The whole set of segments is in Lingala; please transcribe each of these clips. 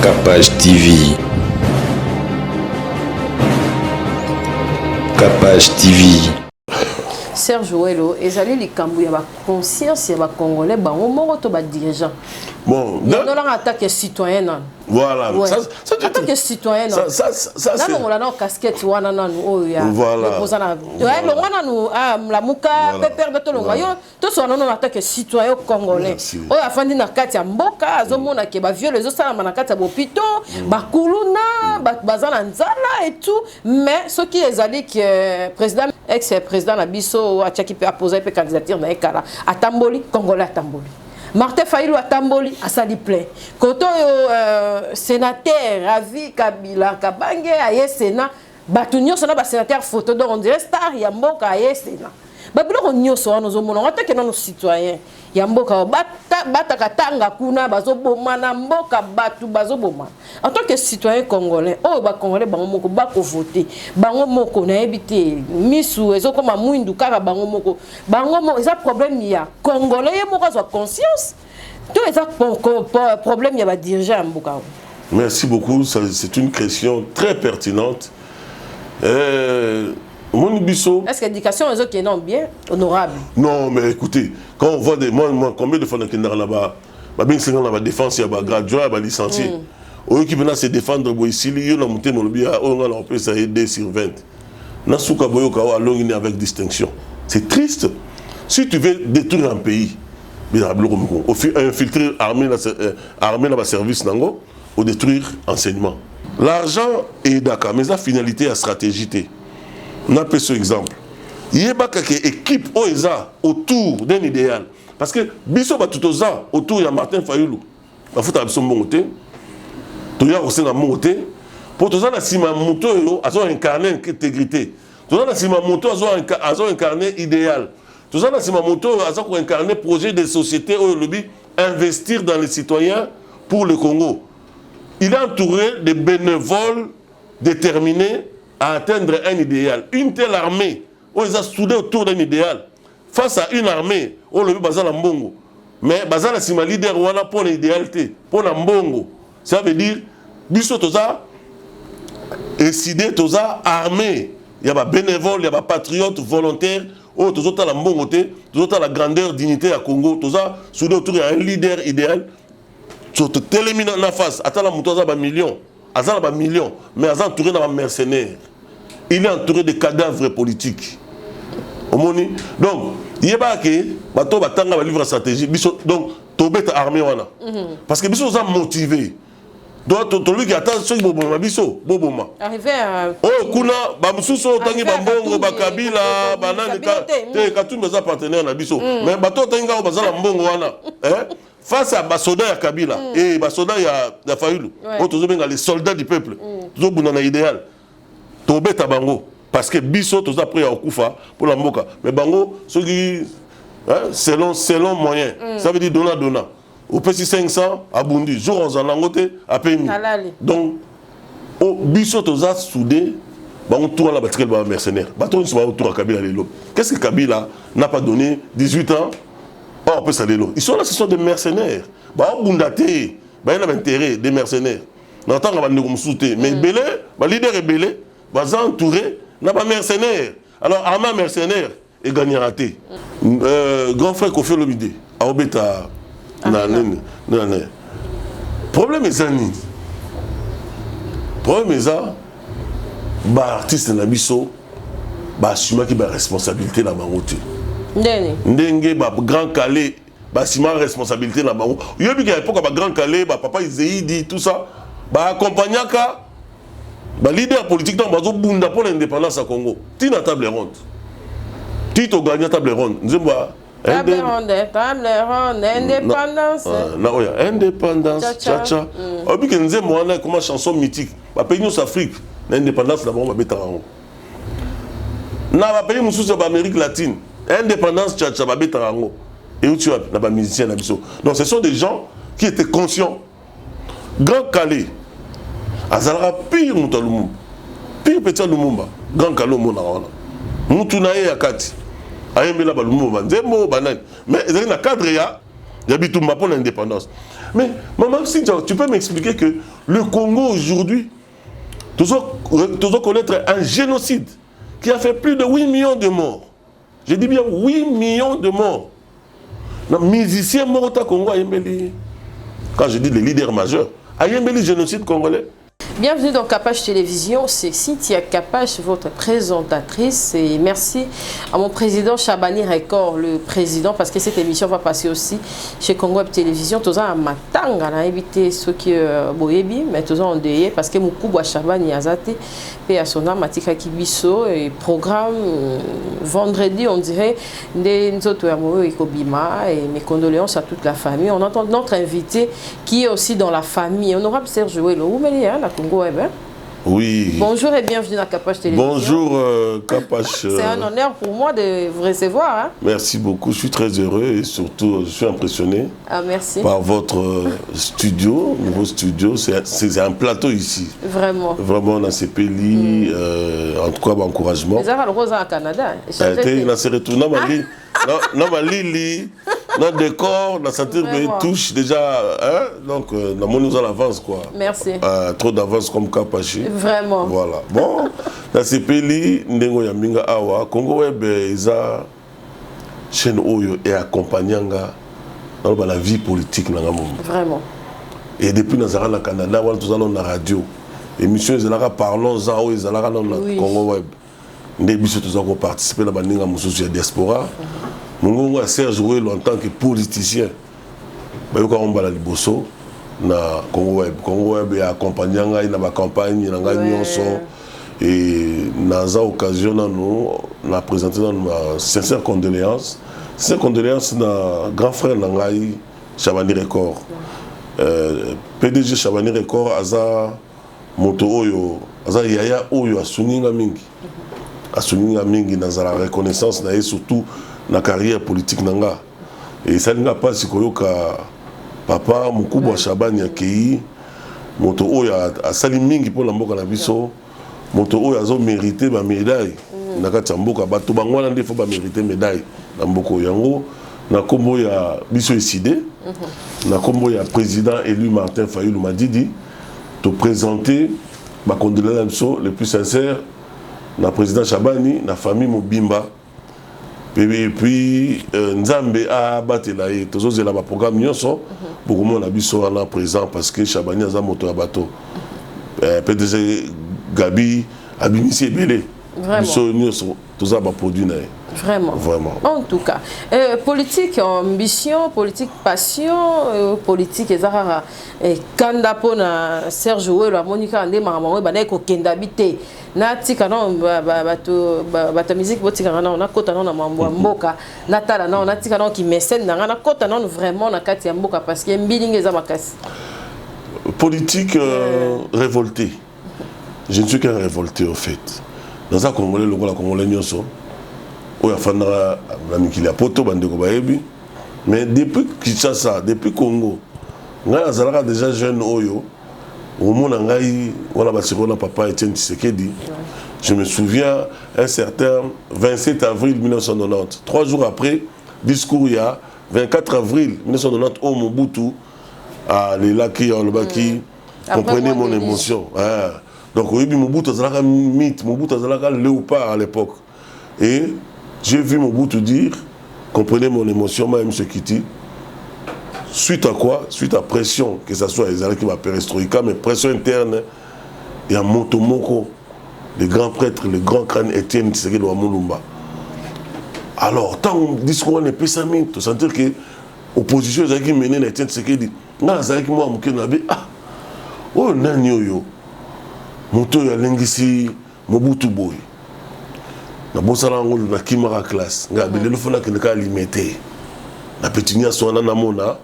Capage TV. Capage TV. Serge Ouello, et j'allais les cambouis, il y a conscience, il y a Congolais, il y a dirigeant. Bon, non, on attaque citoyen. Voilà. Ouais. Ça attaque citoyen. Ça c'est. On a une casquette, on a une. Voilà. La mouka, pépère de tout le monde. Tout ça, on attaque citoyen congolais. On a fait une carte à Mboka, Azomona qui va violer les autres, on a carte à Bopito, Bakuluna, Bazana Nzala et tout. Mais ce qui est allé que président, ex-président Nabiso, a qui peut apposer une candidature dans Ekala, à Tamboli, Congolais à Tamboli. Martin Fayulu à Tamboli, à Sali plein. Quand sénateur, Ravi Kabila, Kabange, à Sénat, Batunio, on a sénateur photo, donc on dirait star, Yamboka, à Sénat. Babilo, on y a soit nos hommes, on a que nos citoyens. Yamboka, Batakatanga, Kuna, Bazoboma, Namboka, Batu, Bazoboma. En tant que citoyen congolais, oh, Congolais, Bangomoko, Bako voté, Bangomoko, n'a habité, Missou, et comme à Mouindou, Kara, Bangomoko, Bangomoko, il y a un problème, il y a Congolais, il y a conscience. Tout est un problème, il y a des dirigeants. Merci beaucoup, c'est une question très pertinente. Est-ce que l'éducation est qui est non bien, honorable? Non, mais écoutez, quand on voit des. Moi, combien de fois là-bas, la défense, il y a graduat, il y a licencié. Eux qui venaient se défendre, ici, il y a monté dans le biais, on peut ça aider sur 20. Nasuka Boyoka a avec distinction. C'est triste. Si tu veux détruire un pays, infiltrer armée dans le service, ou détruire enseignement. L'argent est d'accord, mais la finalité, la stratégie. On a pris ce exemple. Il y a une équipe autour d'un idéal. Parce que Bisso va tout autour de Martin Fayulu. Il faut que tu aies un bon côté. Tu as aussi un bon côté. Pour tout ça, tu as incarné l'intégrité. Tu as incarné l'idéal. Tu as incarné le projet de société où investir dans les citoyens pour le Congo. Il est entouré de bénévoles déterminés à atteindre un idéal. Une telle armée, où ils ont soudé autour d'un idéal, face à une armée, où le Bazala Mbongo. Mais Bazala Sima leader pour l'idéalité, pour la Mbongo. Ça veut dire, Bisso Toza, décidé Toza, armée. Il y a des bénévoles, il y a des patriotes, volontaires, où Toza la Mbongo, Toza la grandeur, dignité à Congo, Toza soudé autour d'un leader idéal. Tu te télémines en face, attends la Moutoza, un million. Azal a millions, mais Azal entouré d'un mercenaire. Il est entouré de cadavres politiques. Donc, il y a pas que bateau batanga va livre stratégie. Donc, Tobet armée wana. Parce que Bisso sont motivés. Donc, Tobet qui attend ceux qui boboma Bisso, boboma. Arrivé à. Oh, kuna bamsuso tangi bambongo bakabila banane te katumba za partenaire na Bisso. Mais bateau tanga bazala mbongo wana. Face à Basoda et Kabila et Basoda et Fayulu, les soldats du peuple, tous ont idéal. Tobé Tabango, parce que Bisso, tous après à Okufa pour la Moka. Mais Bango, ceux qui, selon moyen, ça veut dire donna. Au PC 500, à Bundi, jour en Zanangote, à PMI. Donc, Bisso, tous a soudé, on tourne la bataille de mercenaires. Baton, ils sont autour à Kabila. Qu'est-ce que Kabila n'a pas donné 18 ans? On peut saluer l'eau. Ils sont là, ce sont des mercenaires. On a intérêt des mercenaires. On entend qu'on va nous soutenir. Mais Belé, le leader est Belé, on va entourer, n'a pas mercenaires. Alors, Arma mercenaire est gagné raté. Grand frère Kofi Olomide, à Obeta, problème est ça. Problème est ça. Artiste Nabiso, assumé qu'il a responsabilité dans la route. Ndenge Grand Calais, Sima responsabilité là-bas. Il y a eu à l'époque Grand Calais, Papa Izéidi, tout ça. Accompagnaka, leader politique dans Bazo Bunda pour l'indépendance à Congo. Tina table ronde. Tito gagne table ronde. Table ronde, indépendance. Non, indépendance, tcha-tcha. On dit que nous avons une chanson mythique. Pays nous Afrique, l'indépendance d'abord on va mettre en haut. Dans le pays nous Amérique latine. Indépendance, Tchatchababé Tarango. Et où tu as les musiciens. Donc ce sont des gens qui étaient conscients. Grand Calais, Azalara pire Moutalumumba. Pire Petit Lumumba. Grand Calais Monawana. Moutunaye Yakati. Ayembela Balumumba. Zembo Banane. Mais il y a un cadre, il y a pour l'indépendance. Mais maman, si tu peux m'expliquer que le Congo aujourd'hui, tu dois connaître un génocide qui a fait plus de 8 millions de morts. Je dis bien 8 millions de morts. Les musiciens morts au Congo, quand je dis les leaders majeurs, le génocide congolais. Bienvenue dans Capache Télévision, c'est Cynthia Capache, votre présentatrice. Et merci à mon président Chabani Record, le président, parce que cette émission va passer aussi chez Congo Web Télévision. Tous en matanga, on a évité ceux qui boyebi, mais tous en deuil, parce que Moukouba Chabani Azate, et à son âme, Matika Kibiso, et programme vendredi, on dirait, des autres et Kobima, et mes condoléances à toute la famille. On entend notre invité qui est aussi dans la famille, honorable Serge Ouelo, la Congo Web. Oui. Bonjour et bienvenue dans Capache Télévision. Bonjour Capache. C'est un honneur pour moi de vous recevoir. Hein? Merci beaucoup, je suis très heureux et surtout je suis impressionné merci. Par votre studio, nouveau studio. C'est un plateau ici. Vraiment. Vraiment, on a ces pays, en tout cas, encouragement. Mais ça va le rose au Canada. On s'est retourné dans Lili. Notre décor, la ceinture me touche déjà, hein? Donc nous en avance quoi. Merci. Trop d'avance comme Kapachi. Vraiment. Voilà. Bon, dans ces pays, Ndengo Yaminga Awa, Congo Web, ils ont chaîne Oyo et accompagnant dans la vie politique. Vraiment. Et depuis nous avons au Canada, nous allons dans la radio. Émission, ils ont parlons-en, ils ont dans le Congo Web. Nous avons participé à la diaspora. Nous avons Serge Ouelo en tant que politicien. Nous avons fait Liboso na Congo Web. Congo Web est accompagné dans la campagne, dans la et dans cette occasion, nous avons présenté nos sincères condoléances. Sincères condoléances à grand frère Nangaï, Chabani Record. PDG Chabani Record, Aza Moto Oyo, Aza Yaya Oyo, Asuninga Mingi. Asuninga Mingi dans la reconnaissance, et surtout na carrière politique nanga et ça n'a pas si koyoka papa Moukouba Chabani akei moto oyo a sali mingi pour la mboka na biso moto oyo azo mériter ba médaille na kati mboka bato bangwana ndefo ba mériter médaille na mboka yango na kombo ya biso décidé na kombo ya président élu Martin Fayulu Madidi te présenter ba condoléances les plus sincères na président Chabani na famille Mobimba. Et puis, Nzambe a battu là, et tous les programmes nyonso, beaucoup de gens sont présents parce que Chabani a moto à bateau. PDG Gabi a initié Belé. Vraiment. Tous les produits. Vraiment. Vraiment. En tout cas, politique ambition, politique passion, politique ezara kanda pona Serge Ouelo Monica ande maman ba ko kenda bité na tika non bato musique botika na on a kota na mambo mboka na tala na on a tika non qui mécène na kota non vraiment na kati ya mboka parce que mbilinga eza makasi. Politique révolté. Je ne suis qu'un révolté au fait. Dans un Congolais, le Congolais nyonso oya fandara na mikili ya poto bandeko bayebi mais depuis Kinshasa depuis Congo ngai azalaka déjà jeune oyo omona ngai wana basiko na papa Etienne Tshisekedi je me souviens un certain 27 avril 1990 3 jours après discours il y a 24 avril 1990 au Mobutu à l'Elaki en Lobaki comprenez mon émotion donc oyebi Mobutu azalaka mythe Mobutu azalaka léopard à l'époque et j'ai vu Mobutu dire, comprenez mon émotion, moi, M. Kiti, suite à quoi? Suite à pression, que ce soit les qui va perestroïka, mais pression interne, il y a Motomoko, le grand prêtre, le grand crâne Étienne Tshisekedi Wamulumba. Alors, tant qu'on dit qu'on est pessamine, tu sentir que l'opposition est qui menait Étienne Tshisekedi, non, c'est qui moi, ah, oh, nan yo, Moto ya lengisi Mobutu boy. Na bosala ngolo na kimara classe nga belelo fona kinaka limité na petinya sona na mona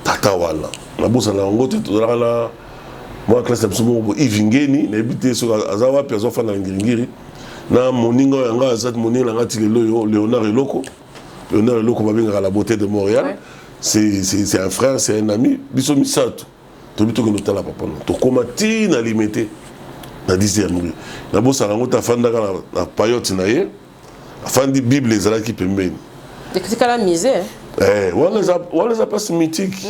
tata wana na bosala ngote tozala na moi classe absolument bo ivingeni na ebité so azawa pe azofana ngingiri na moninga yanga azat moninga ngati lelo yo Léonard Eloko babenga la beauté de Montréal c'est un frère c'est un ami biso misato to bito que tala papa no to komati na limité na 10 ans na bosa rango ta fanda na payote na ye afandi bible ezala ki pembeni c'est la misère On les appelle mythiques.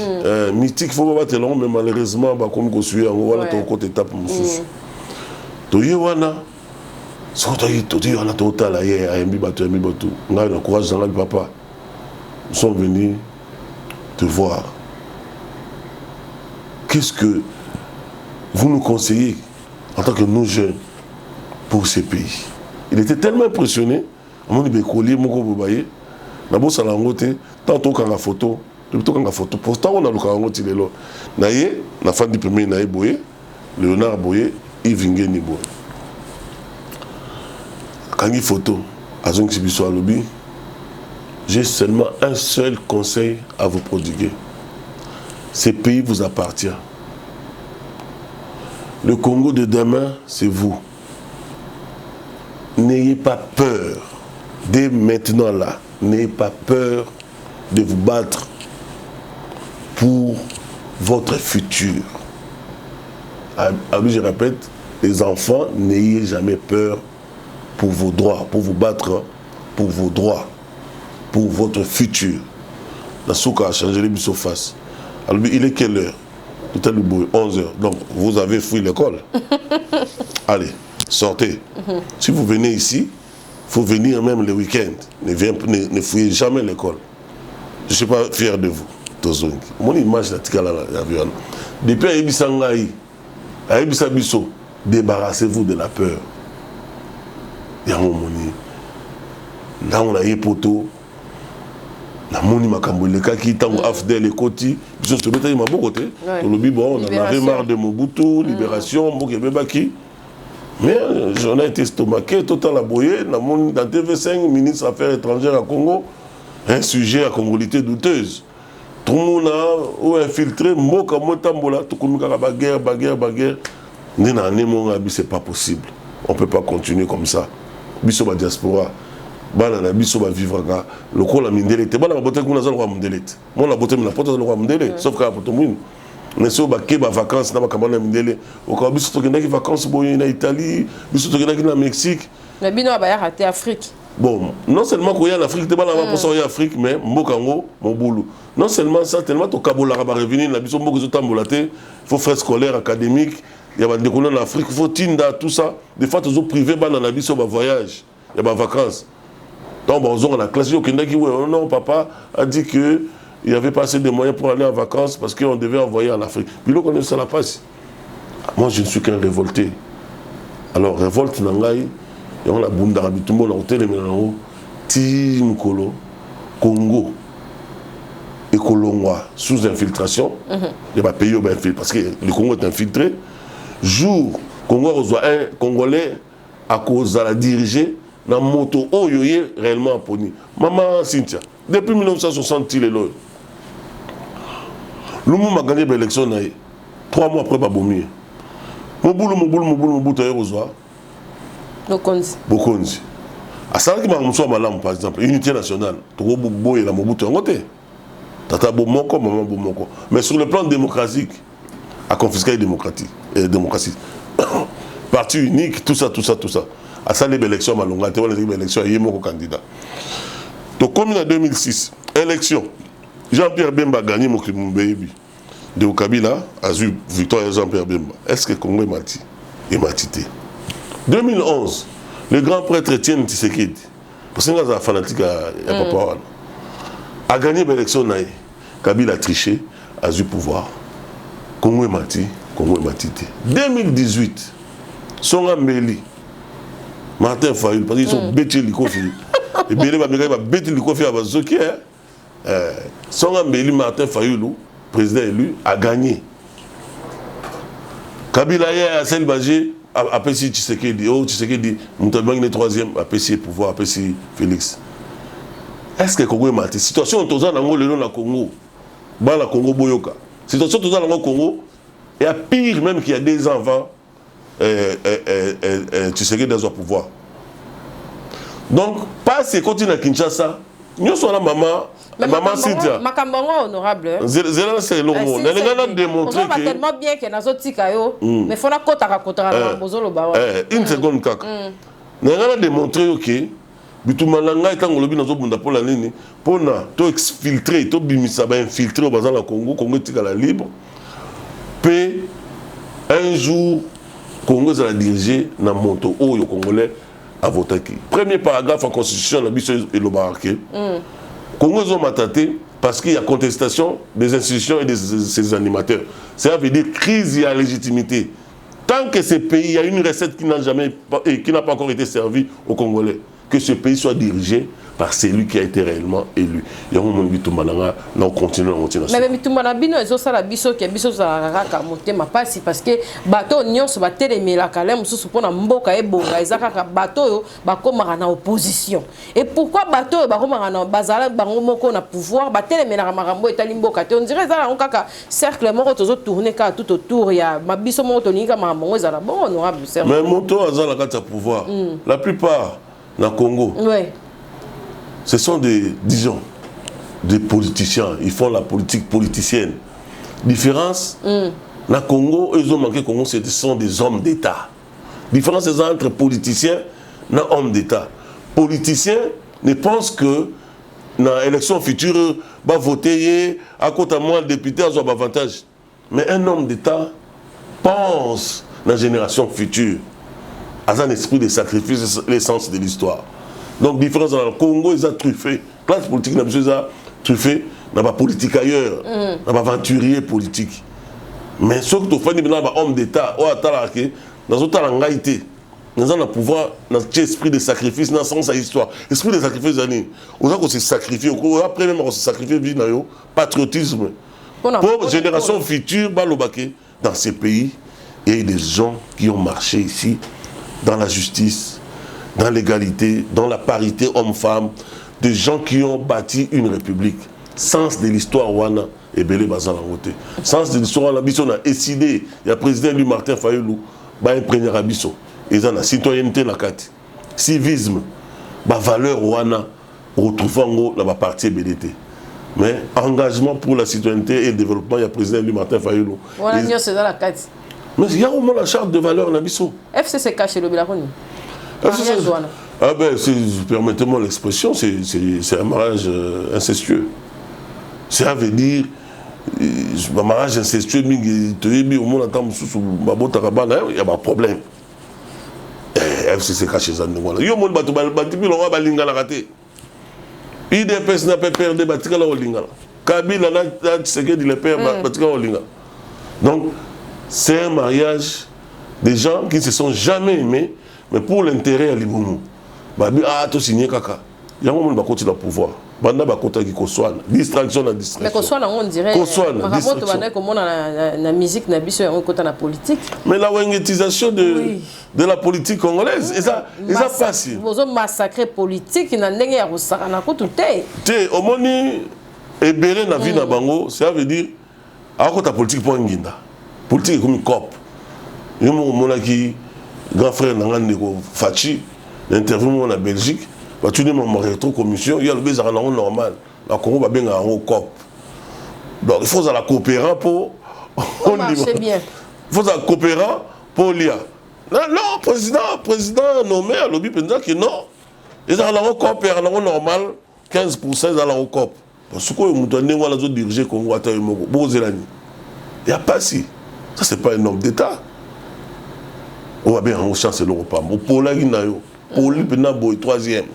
Mythique, il faut pas battre long, mais malheureusement, comme on suit, on va ton côté étape. Tu y wana, ce que tu as total ailleurs, on a encouragé dans le papa. Nous sommes venus te voir. Qu'est-ce que vous nous conseillez en tant que nous jeunes pour ces pays? Il était tellement impressionné. On m'a dit, collier, mon gros bobaye. D'abord, ça l'a ngoté. Tantôt, quand la photo, pourtant, on a le carangote, il est là. Naye, la fin du premier Naye Boye, Léonard Boye, Yves Ngeni Boye. Quand il y a photo, à Zong Sibiso Alobi, j'ai seulement un seul conseil à vous prodiguer. Ce pays vous appartient. Le Congo de demain, c'est vous. N'ayez pas peur. Dès maintenant là, n'ayez pas peur de vous battre pour votre futur. Je répète, les enfants, n'ayez jamais peur pour vos droits, pour vous battre pour vos droits, pour votre futur. La souka a changé les bisous face. Alors, il est quelle heure? Tout à l'heure, 11h. Donc, vous avez fouillé l'école. Allez, sortez. Si vous venez ici, il faut venir même le week-end. Ne fouillez jamais l'école. Je ne suis pas fier de vous. Mon image, depuis Aïbisangaï, Aïbisabiso, débarrassez-vous de la peur. Il y a mon moni. Là, on a eu poteau. La moni makambo le cas qui tango afdel et koti je te mettais ma côté le bibo on en avait marre de Mobutu libération Bokebebaki mais j'en ai été estomaqué total aboyé dans TV5 ministre affaires étrangères à Congo un sujet à congolité douteuse tout le monde a ou infiltré mboka motambola tout comme bagarre c'est pas possible on peut pas continuer comme ça biso ba diaspora bana na biso ba vivre ka lokola mindele te bana bote kuna za lokwa mindele te mon la bote na pota lokwa mindele sauf ka poto mwini mais so ba ke ba vacances na ba kamana mindele o ka biso to kenda ki vacances boye na Italie biso to kenda ki na Mexique mais bino ba ya raté Afrique bon non seulement ko ya en Afrique te bana ba poso ya Afrique mais mboka ngo mon boulot non seulement ça tellement to kabola ba revenir na biso mboka zo tambola te faut frais scolaire académique il y a des colons en Afrique faut tinda tout ça des fois to privé bana na biso ba voyage il y a ba vacances. Donc, on a classé au Kenya qui, non, papa a dit qu'il n'y avait pas assez de moyens pour aller en vacances parce qu'on devait envoyer en Afrique. Puis là, on ça la passe. Moi, je ne suis qu'un révolté. Alors, révolte, Nangaï, et on a Bundarabi, tout le monde a hôtel, Tim Kolo, Congo, et Colongois, sous infiltration. Il n'y a pas payé au infiltré parce que le Congo est infiltré. Jour, Congo reçoit un Congolais à cause de la diriger. Dans la moto, oh, réellement poni. Maman Cynthia, depuis 1960, il est là. Le monde a gagné l'élection 3 mois après Baboumi. Mon boulot, tu as reçu. Bokonzi. À ça, qui m'a reçu malam, par exemple, unité nationale. Tu as boy la Mobutu en côté. Tata Bomoko, maman Bomoko. Mais sur le plan démocratique, à confisquer la démocratie. Parti unique, tout ça. À ça, les élections, les élections, il y a un candidat. Donc, comme en 2006, élection, Jean-Pierre Bemba a gagné mon baby. De Kabila a eu victoire Jean-Pierre Bemba. Est-ce que Congo est mati? Il est matité. 2011, le grand prêtre Étienne Tshisekedi, parce qu'il est un fanatique à Papa, a gagné l'élection. Kabila a triché, a eu pouvoir. Congo est mati, Congo est matité. 2018, Songa Mbeli. Martin Fayulu, parce qu'ils sont bêtés les coffres. Et bien, ils vont bêter les coffres à Bazoki. Son Mbeli, Martin Fayulu, président élu, a gagné. Kabila a celle Bagé, a Pessi Tshisekedi, Tshisekedi, Moutabang est troisième, a Pessi pouvoir, a Pessi Félix. Est-ce que Congo est maté? Situation au Toza Nango, le nom de Congo, dans la Congo Boyoka. Situation au Toza Nango Congo, et à pire même qu'il y a des enfants. Tu sais dans son pouvoir. Donc, pas si continue à Kinshasa, nous sommes la maman Cynthia. Makambango honorable. Zéla c'est le mot. On a démontré que. Tellement bien que nazo tikayo, mais faut na kota na bozolo ba. Une seconde kaka. On a démontré que bitumana ngai tango lobi nazo bunda pour la nini pona to exfiltrer to bimisa ba infiltrer au bazar la Congo tika libre pe un jour Congo za la diriger na monto oyo congolais a voté qui premier paragraphe en constitution la biso et le barqué Congo zo mataté parce qu'il y a contestation des institutions et de ses animateurs. Ça veut dire crise et légitimité. Tant que ce pays, il y a une recette qui n'a pas encore été servie aux Congolais, que ce pays soit dirigé par celui qui a été réellement élu. Il y a un moment où on continue à monter. Mais Bitumana Bino et Zosala Biso qui est Biso Zaraka monté ma passe parce que bateau Nyon se battait les Mélacalem sous pour Mboka et Bonga et Zaka bateau Bakoma en opposition. Et pourquoi bateau Bakoma en Bazala Bangomoko na pouvoir battre les Mélamarambo et Talimboka? On dirait ça on kaka cercle mort aux autres tourner tout autour il y a Mabiso Motonika Mamango Zala bon honorable cercle. Mais Moto Azala quand pouvoir. La plupart dans le Congo. Oui. Ce sont disons, des politiciens. Ils font la politique politicienne. Différence, dans le Congo, ils ont manqué Congo, ce sont des hommes d'État. Différence entre politiciens et hommes d'État. Politiciens ne pensent que dans l'élection future, va voter à côté de moi, le député a un avantage. Mais un homme d'État pense dans la génération future, à un esprit de sacrifice, l'essence de l'histoire. Donc, différence dans le Congo, ils ont truffé. La classe politique n'a pas truffé, n'a pas politique ailleurs, n'a pas aventurier politique. Mais ce que tu fais, c'est un homme d'État, dans un temps d'engagement, dans un pouvoir, dans un esprit de sacrifice, dans le sens de l'histoire. L'esprit de sacrifice, on s'est sacrifié, après même on s'est sacrifié, patriotisme. Pour la génération future, dans ces pays, il y a des gens qui ont marché ici, dans la justice, dans l'égalité, dans la parité homme-femme, des gens qui ont bâti une république. Sens de l'histoire, Wana et Belé Bazan Langote. Sens de l'histoire, Wana, on a décidé, il y a le président Louis Martin Fayoulou, il y a un premier Abisso, il y a la citoyenneté, la carte, civisme, la valeur, Wana, retrouvant la partie BDT. Mais engagement pour la citoyenneté et le développement, il y a le président Louis Martin Fayoulou. Wana, c'est dans la carte. Mais il y a au moins la charte de valeur, Nabisso. FCC caché le Bilakoni. Ah ben, permettez-moi l'expression, c'est un mariage incestueux. Ça veut dire, un mariage incestueux, il y a un problème. FCC caché ça. Il y a un monde qui IDPS n'a pas perdu Batikala Olingala. Kabila n'a pas dit le père Batikala Olingala. Donc, c'est un mariage des gens qui ne se sont jamais aimés, mais pour l'intérêt à l'Imoumou. Ah, tu signes Kaka. Il y a un monde qui va pouvoir. Banda bakota qui koswana. Distraction à distraction. Mais koswana on dirait. Koswana. Maramoto bana comme on a la musique na biso on côté la politique. Mais la wengetisation de la politique congolaise, et ça passe. Vous avez massacré politique na ndenge ya kosaka na ko tout te omoni ebere na vie na bango, ça veut dire akota politique pour nginda. Politique comme cop. Yo mona ki grand frère na ngandeko Fachi, l'interview en Belgique. Tu dis mon rétro-commission, il y a le besoin normal. La Congo va bien en COP. Donc il faut la coopérer pour. On marche bien. Il faut la coopérer pour l'IA. Non, président nommé à l'objet que non. Ils ont la coopérer normal, 15% dans la COP. Parce que nous avons la zone dirigée Congo à Taïmogo. Il n'y a pas si. Ça, c'est pas un homme d'État. On va bien en chance l'Europe. Pour la Guinée, pour le troisième.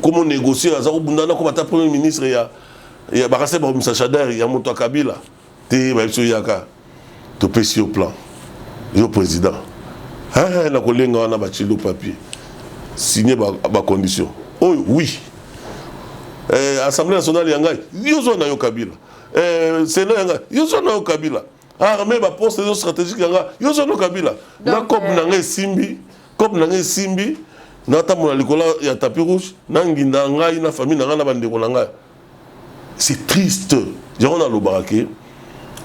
Comment négocier comme le premier ministre, il y a Barassé Barumsa Chader, il y a Monto Kabila, il y a tu peux sur le plan, le président. Il a collègue qui a bâti le papier, signé ma condition. Oh oui. Assemblée nationale, il y a un Kabila. Sénat, il y a un Kabila. Armée, ma poste stratégique, il y a un Kabila. Comme Simbi, c'est triste. On a le baraqué.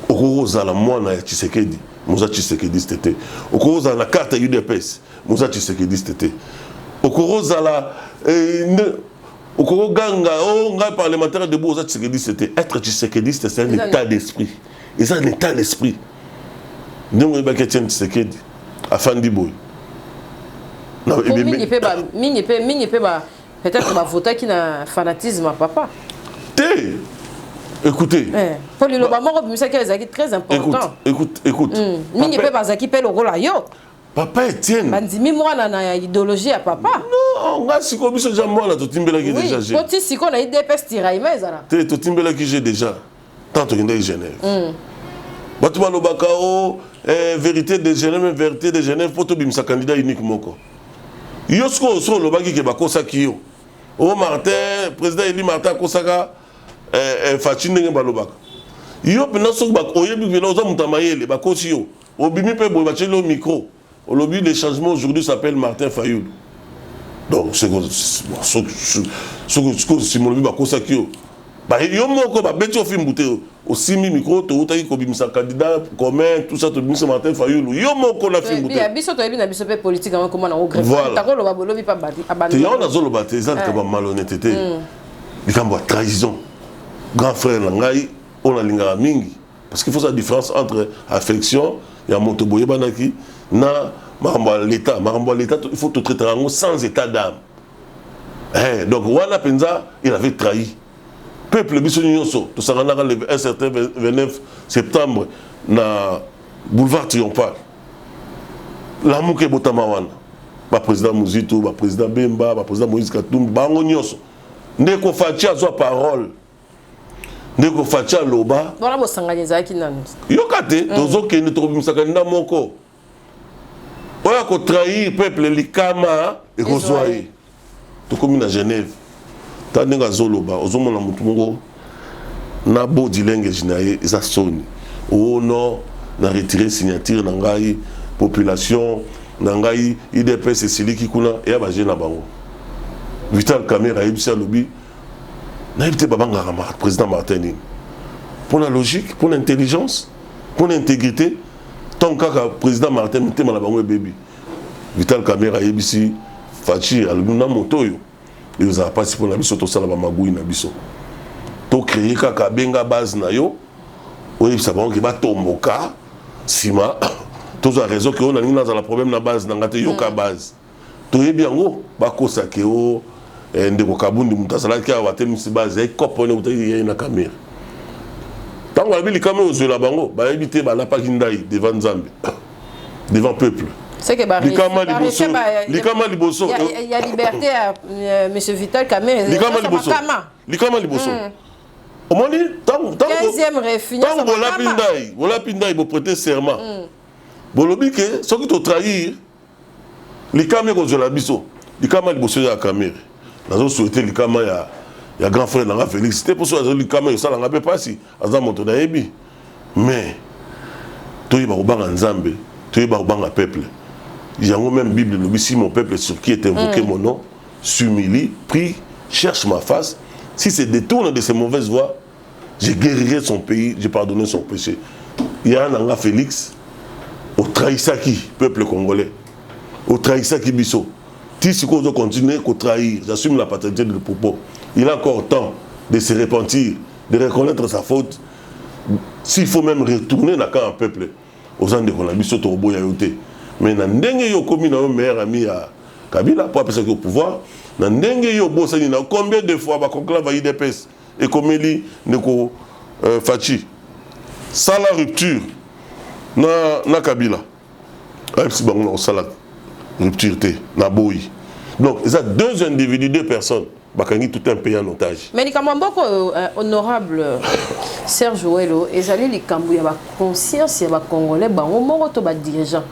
Okoroza la moine à Tshisekedi. Mouza Tshisekedi c'était. Okoroza la carte à UDPS. Mouza Tshisekedi c'était. Okoroza la. Okoroganga, on parlementaire de Mouza Tshisekedi c'était. Être Tshisekediste, c'est un état d'esprit. Et c'est un état d'esprit. Nous, on va Tshisekedi. Afandi Boy. mingi pe ba peut-être ba voter qui na fanatisme papa. Écoutez. Pour le lobamo ça qui est très important. Écoute. Mingi pe ba zaki pe lokola yo. Papa Etienne. Bandimi mwana na idéologie à papa. Non, nga siko biso ja mwana to timbela ki déjà j'ai. Poti siko na IDPS tiraima ezala. To timbela ki j'ai déjà. Tant que ndai Genève. Batu balobaka o vérité de Genève pour to bimsa candidat unique moko. Yo sko so lobaki ke bakosa ki yo. O Martin, président Eli Martin kosaka Fachi ndenge balobaka. Yo pena so ba oyebi pena oza mutamayele bakosi yo. Obimi pe boy bachelo au micro. Au lobby les changements aujourd'hui s'appelle Martin Fayoul. Donc c'est si mon lobby bakosa ki yo. Ba yo moko ba beti ofim bouté au 6000 micro to utaki ko bimisa candidat commun tout ça to bimisa Martin Fayoul. Yo moko la film bouté. Biso to na biso pe politique comment na au greffe. Voilà. Lo ba lobby pas badi. Te yo na zo lo baté ça ka ba malhonnêteté. Likambo trahison. Grand frère Langai on a lingara mingi parce qu'il faut sa différence entre affection et motoboye banaki na maramba l'état il faut te traiter sans état d'âme. Donc Wana Penza il avait trahi peuple biso nyonso to sangana un certain 29 septembre na boulevard Triomphal la muke botama wana ba président Muzito ba président Bemba ba président Moïse Katumbi bango nyonso ndeko Fachi azwa parole ndeko Fachi loba bona bo sanganiza ki nanu yokate tozo kende to bimisa candidat moko oya ko trahir peuple likama et kozwaye to komi na Genève tandenga zoloba ozomona mutu moko na body language na ye eza soni o non na retirer signature na ngai population na ngai IDPS siliki kuna ya ba jeune na bango Vital Caméra yebisa lobi na yebite babanga président Martin pour la logique pour l'intelligence pour l'intégrité tant que président Martin mitema na bango baby Vital Caméra yebisi Fachi aluna motoyo et vous avez participé à la biso to sala ba magui na biso to créer kaka benga base na yo oui ça va que ba tomboka sima to za raison que on a na la problème na base na ngate yo ka base to yebi yango ba kosa ke o ndeko kabundi mutasala ki a watel misi base e kopone utai na caméra tango la bili caméra zo la bango ba éviter ba la pa kindai devant Nzambe devant peuple. C'est que Likama Liboso. Il y a liberté à monsieur Vital Caméra. Likama Liboso. Au moins, tant 15e refus. Tant voilà Pindaï, vous prêtez serment. Bolobi que ce qui te trahir, Likama Liboso. Likama Liboso ya Caméra. Nous avons souhaité Likama ya grand frère Nanga Félix. C'était pour ça que Likama ça n'a pas passé. Azam moto daebi. Mais toi il va au bang Nzambe, toi il va au bang peuple. Il y a même Bible, si mon peuple sur qui est invoqué mon nom, s'humilie, prie, cherche ma face. Si se détourne de ses mauvaises voies, je guérirai son pays, je pardonnerai son péché. Il y a un Nanga Félix, au Trahisaki, peuple congolais, au Trahisaki Bisso. Si on doit continuer à trahir, j'assume la paternité de propos. Il a encore temps de se repentir, de reconnaître sa faute. S'il faut même retourner dans un peuple, aux gens de Bisso, Torobo Yayote. Mais dans ndenge yo komi na meilleur ami à Kabila pour appeler ça au pouvoir dans ndenge yo bossani na combien de fois ba conclave va IDPS et komeli neko Fachi ça la rupture na Kabila si bango na sala rupture té na boyi donc il y a deux individus deux personnes bakangi tout un pays en otage. Mais likambo mboko honorable Serge Ouello ezali likambo ya ba conscience ya ba congolais bango moko to ba dirigeant.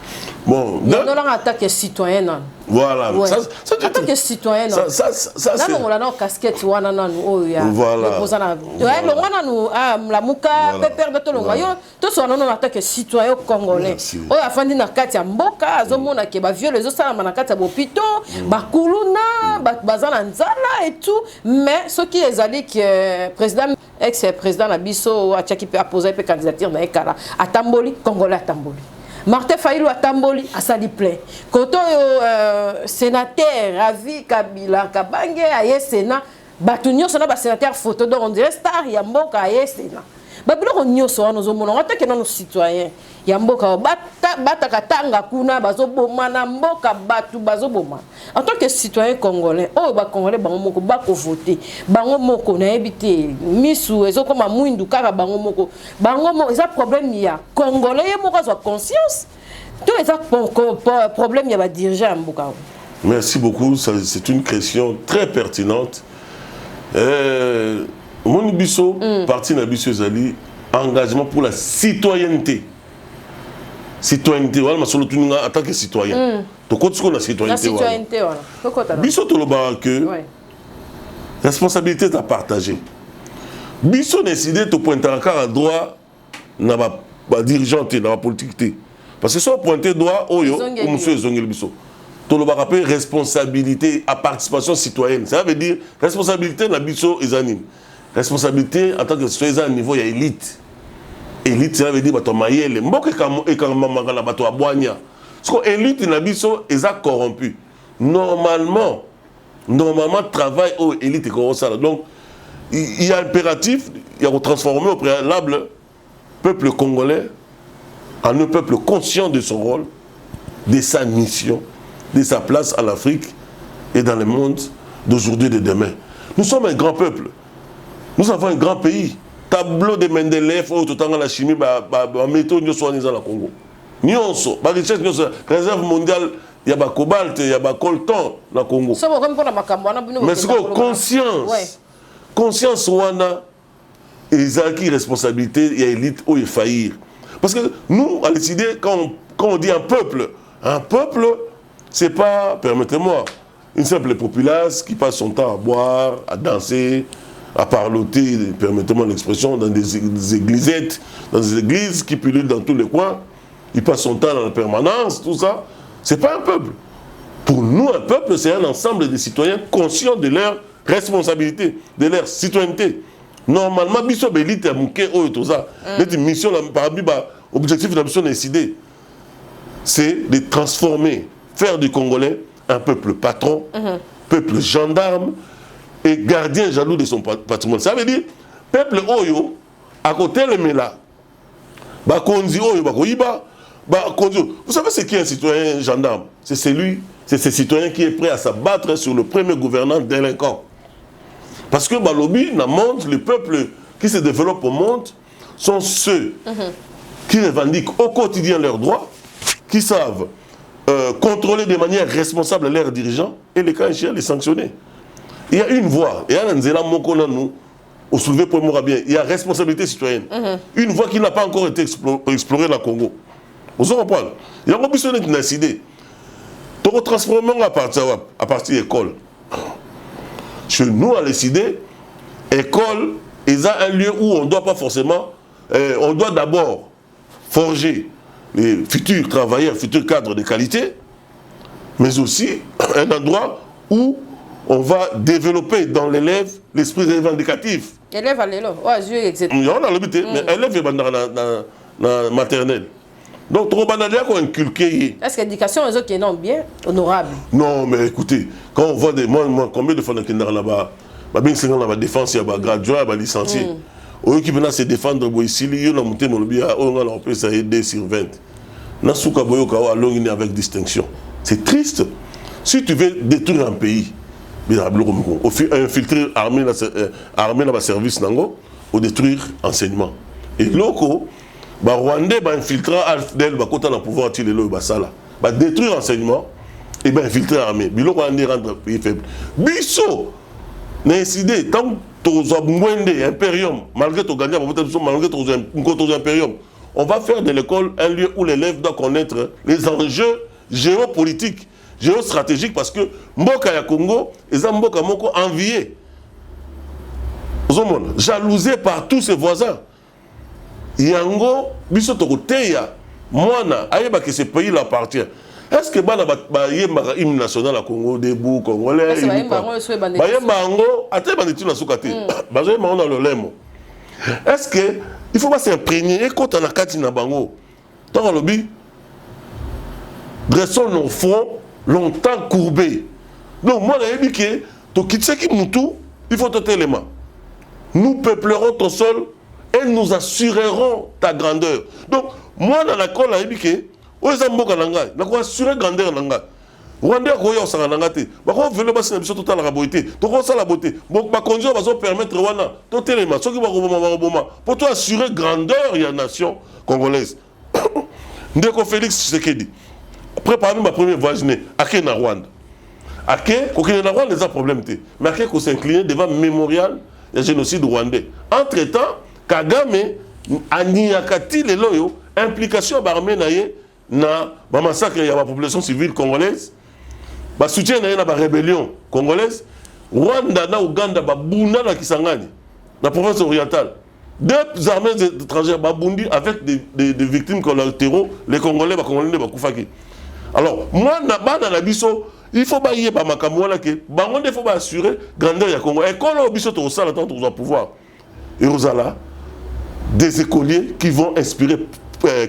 Bon, non on attaque citoyen. Voilà. Ouais. Ça attaque citoyen. Ça c'est on a casquette wana nanu oya. Voilà. Ouais, le wana nu la muka pepper de tolonga yo to so non attaque citoyen congolais. Oya afandi na kati ya mboka azomona ke ba viole zo sala na kati ya bopito, ba kuluna, bazana nzala et tout, mais ce qui ezali que président ex-président Nabiso a qui peut poser pe candidature na ekala atamboli congolais atamboli. Martin Fayoul atamboli asali plein. Koto sénateur Ravi Kabila Kabange aye sénat batu nyonso na ba sénateur photo donc on dirait star ya mboka aye sénat. Babilo nyonso wana ozomona on attaque nos citoyens. ya mboka bataka tanga kuna bazoboma na mboka batu bazoboma en tant que citoyen congolais oh ba congolais bango moko ba ko voter bango moko na ebité misu ezokoma mwindu kaka bango moko eza problème ya congolais moko zo conscience tout eza problème ya ba dirigeant mboka. Merci beaucoup, c'est une question très pertinente. Mon biso parti na biso ezali engagement pour la citoyenneté. Citoyenneté, voilà, en tant que citoyen. Donc, quand on a citoyenneté, voilà. Biso toloba que responsabilité est à partager. Biso décidé de pointer à droit na ba dirigeant na ba politique. Parce que soit pointer droit oyo ou monsieur zongel biso. Toloba rappelle responsabilité à participation citoyenne. Ça veut dire responsabilité na biso ezanine. Responsabilité en tant que citoyen à niveau il y a élite. Élite, ça veut dire que mayele mboka ekamamaka na bato abwanya. Parce que élite na biso eza corrompu. Normalement travail au élite est corrompu. Donc il y a impératif, il y a transformer au préalable peuple congolais en un peuple conscient de son rôle, de sa mission, de sa place en Afrique et dans le monde d'aujourd'hui et de demain. Nous sommes un grand peuple. Nous avons un grand pays. Tableau de Mendeleev, tout en la chimie, méthode de soins dans le Congo. Nyonso, la richesse, réserve mondiale, il y a cobalt, il y a coltan dans le Congo. Mais c'est quoi conscience? Conscience, wana, ils ont qui responsabilité, il y a élite où il faillir. Parce que nous, à décider, quand on dit un peuple, c'est pas, permettez-moi, une simple populace qui passe son temps à boire, à danser, à parloter, permettez-moi l'expression, dans des églisettes, dans des églises qui pullulent dans tous les coins. Il passe son temps dans la permanence, tout ça. C'est pas un peuple. Pour nous, un peuple, c'est un ensemble de citoyens conscients de leur responsabilité, de leur citoyenneté. Normalement, biso belite a mouké o tout ça. Notre mission, objectif de la mission décidé, c'est de transformer, faire du Congolais un peuple patron, peuple gendarme, et gardien jaloux de son patrimoine. Ça veut dire, peuple Oyo, à côté de Mela, Bakonzi Oyo, Bakoyiba, vous savez ce qu'est un citoyen gendarme? C'est ce citoyen qui est prêt à s'abattre sur le premier gouvernant délinquant. Parce que Balobi, dans le monde, les peuples qui se développent au monde sont ceux qui revendiquent au quotidien leurs droits, qui savent contrôler de manière responsable leurs dirigeants et les cas échéants les sanctionner. Il y a une voie, et au soulevé pour moi bien, il y a responsabilité citoyenne. Une voie qui n'a pas encore été explorée dans le Congo. Vous comprenez? Il y a besoin d'une idée. Donc, transformons à partir de l'école. Chez nous, à décider, école est un lieu où on ne doit pas forcément, on doit d'abord forger les futurs travailleurs, futurs cadres de qualité, mais aussi un endroit où on va développer dans l'élève l'esprit revendicatif. Élève à l'élo, on a le but, mais élève est dans la maternelle. Donc, trop banal, qu'on inculque. Est-ce que l'éducation est qui est non bien, honorable? Non, mais écoutez, quand on voit des moi combien de fois dans le là-bas, bien c'est dans la défense, il y a graduat, il y a licencié. Au lieu qui viennent se défendre, ici, il y a monté dans le bien, on a appelé ça 2 sur 20. Nasuka Boyoka avec distinction. C'est triste. Si tu veux détruire un pays, infiltrer armée dans le service, ou détruire enseignement. Et loco, Rwandais va infiltrer Alfdel, va côté dans le pouvoir, va détruire l'enseignement et va infiltrer l'armée. Bilo Rwandais rendre pays faible. Bisso, n'a décidé, tant que tu as moins d'impérium, malgré ton gagnant, malgré ton impérium, on va faire de l'école un lieu où l'élève doit connaître les enjeux géopolitiques, géostratégiques, parce que Mboka ya Congo, et Mboka Moko envié, jalousé par tous ses voisins. Yango, biso tokoteya, moana, ayeba que ce pays l'appartient. Est-ce que bana ba hymne national à Congo debout congolais? Est-ce que il faut pas s'imprégner et quand on a kati na bango? Tant le bi dressons nos fronts longtemps courbés. Donc moi j'ai dit que to kitse ki mutu, il faut tout élément. Nous peuplerons ton sol elles nous assureront ta grandeur. Donc, moi, dans la colle, je dis que, où est-ce que je vais assurer grandeur? Rwanda koya osanga nanga te bako velo basi na biso totala la beauté toko sala beauté bon ba condition bazo permettre wana to telema soki ba boma pour toi assurer grandeur ya nation congolaise. Ndeko Félix Tshisekedi prépare ma première voyage né ake na Rwanda ake ko na Rwanda les problèmes te mais ake ko s'incliner devant mémorial ya génocide rwandais. Entre-temps Kagame aniakati lelo yo implication ba armée na ye na ba massacre ya la population civile congolaise. Ba soutien na ba rébellion congolaise. Rwanda na Uganda ba bunda na Kisangani la province orientale. Deux armées étrangères ba bundi avec des victimes collatéraux les Congolais ba kufaki. Alors moi na bana na biso il faut ba yé ba makambo wana ke bango il faut ba assurer grandeur ya Congo. Et quand on biso to sala tant au pouvoir. Et Rosala des écoliers qui vont inspirer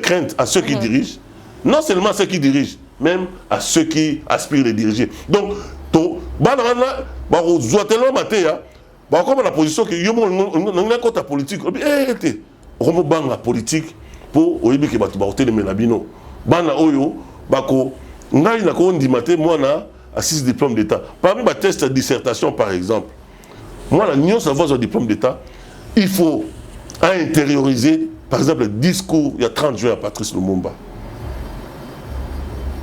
crainte à ceux qui dirigent, non seulement à ceux qui dirigent, même à ceux qui aspirent à diriger. Donc, comme la position que nous avons la politique, on a la politique pour les Melabino. Bana oyo, bako, ngai na ko ndimate moi na 6 diplômes d'état. Parmi ma test de dissertation par exemple, moi la nion savoir un diplôme d'état, il faut intérioriser par exemple le discours il y a 30 juin à Patrice Lumumba.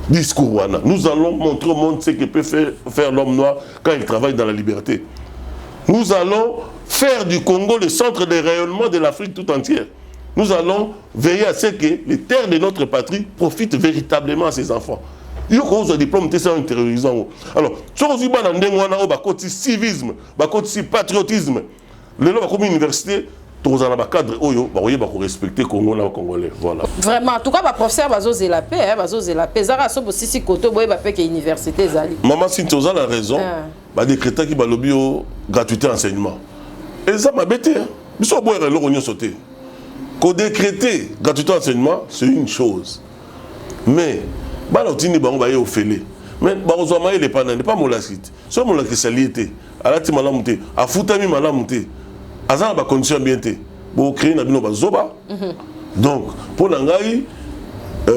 Discours wana. Nous allons montrer au monde ce que peut faire l'homme noir quand il travaille dans la liberté. Nous allons faire du Congo le centre de rayonnement de l'Afrique tout entière. Nous allons veiller à ce que les terres de notre patrie profitent véritablement à ses enfants. Il y a un diplôme qui est intériorisant. Alors, si on dit que le civisme, le patriotisme, comme université, tous les cadres qui respecter le Congo et Congolais. Voilà. Vraiment, en tout cas, le professeur Bazoze la paix, Bazoze la paix. Zara sobo sisi koto boye ba peke université zali. Maman Sintoza a raison. Ba décréter qui ba lobby gratuité enseignement. Et ça m'a bêté. Biso boye le rognon sauté. Ko décréter gratuité enseignement, c'est une chose. Mais ba lotini bango ba ye ofélé. Mais ba ozoma ele pas molasit. So molaki saliété. Alati malamuté, afutami malamuté. Azan ba condition bien té. Bo créer na bino ba zoba. Donc pour nangai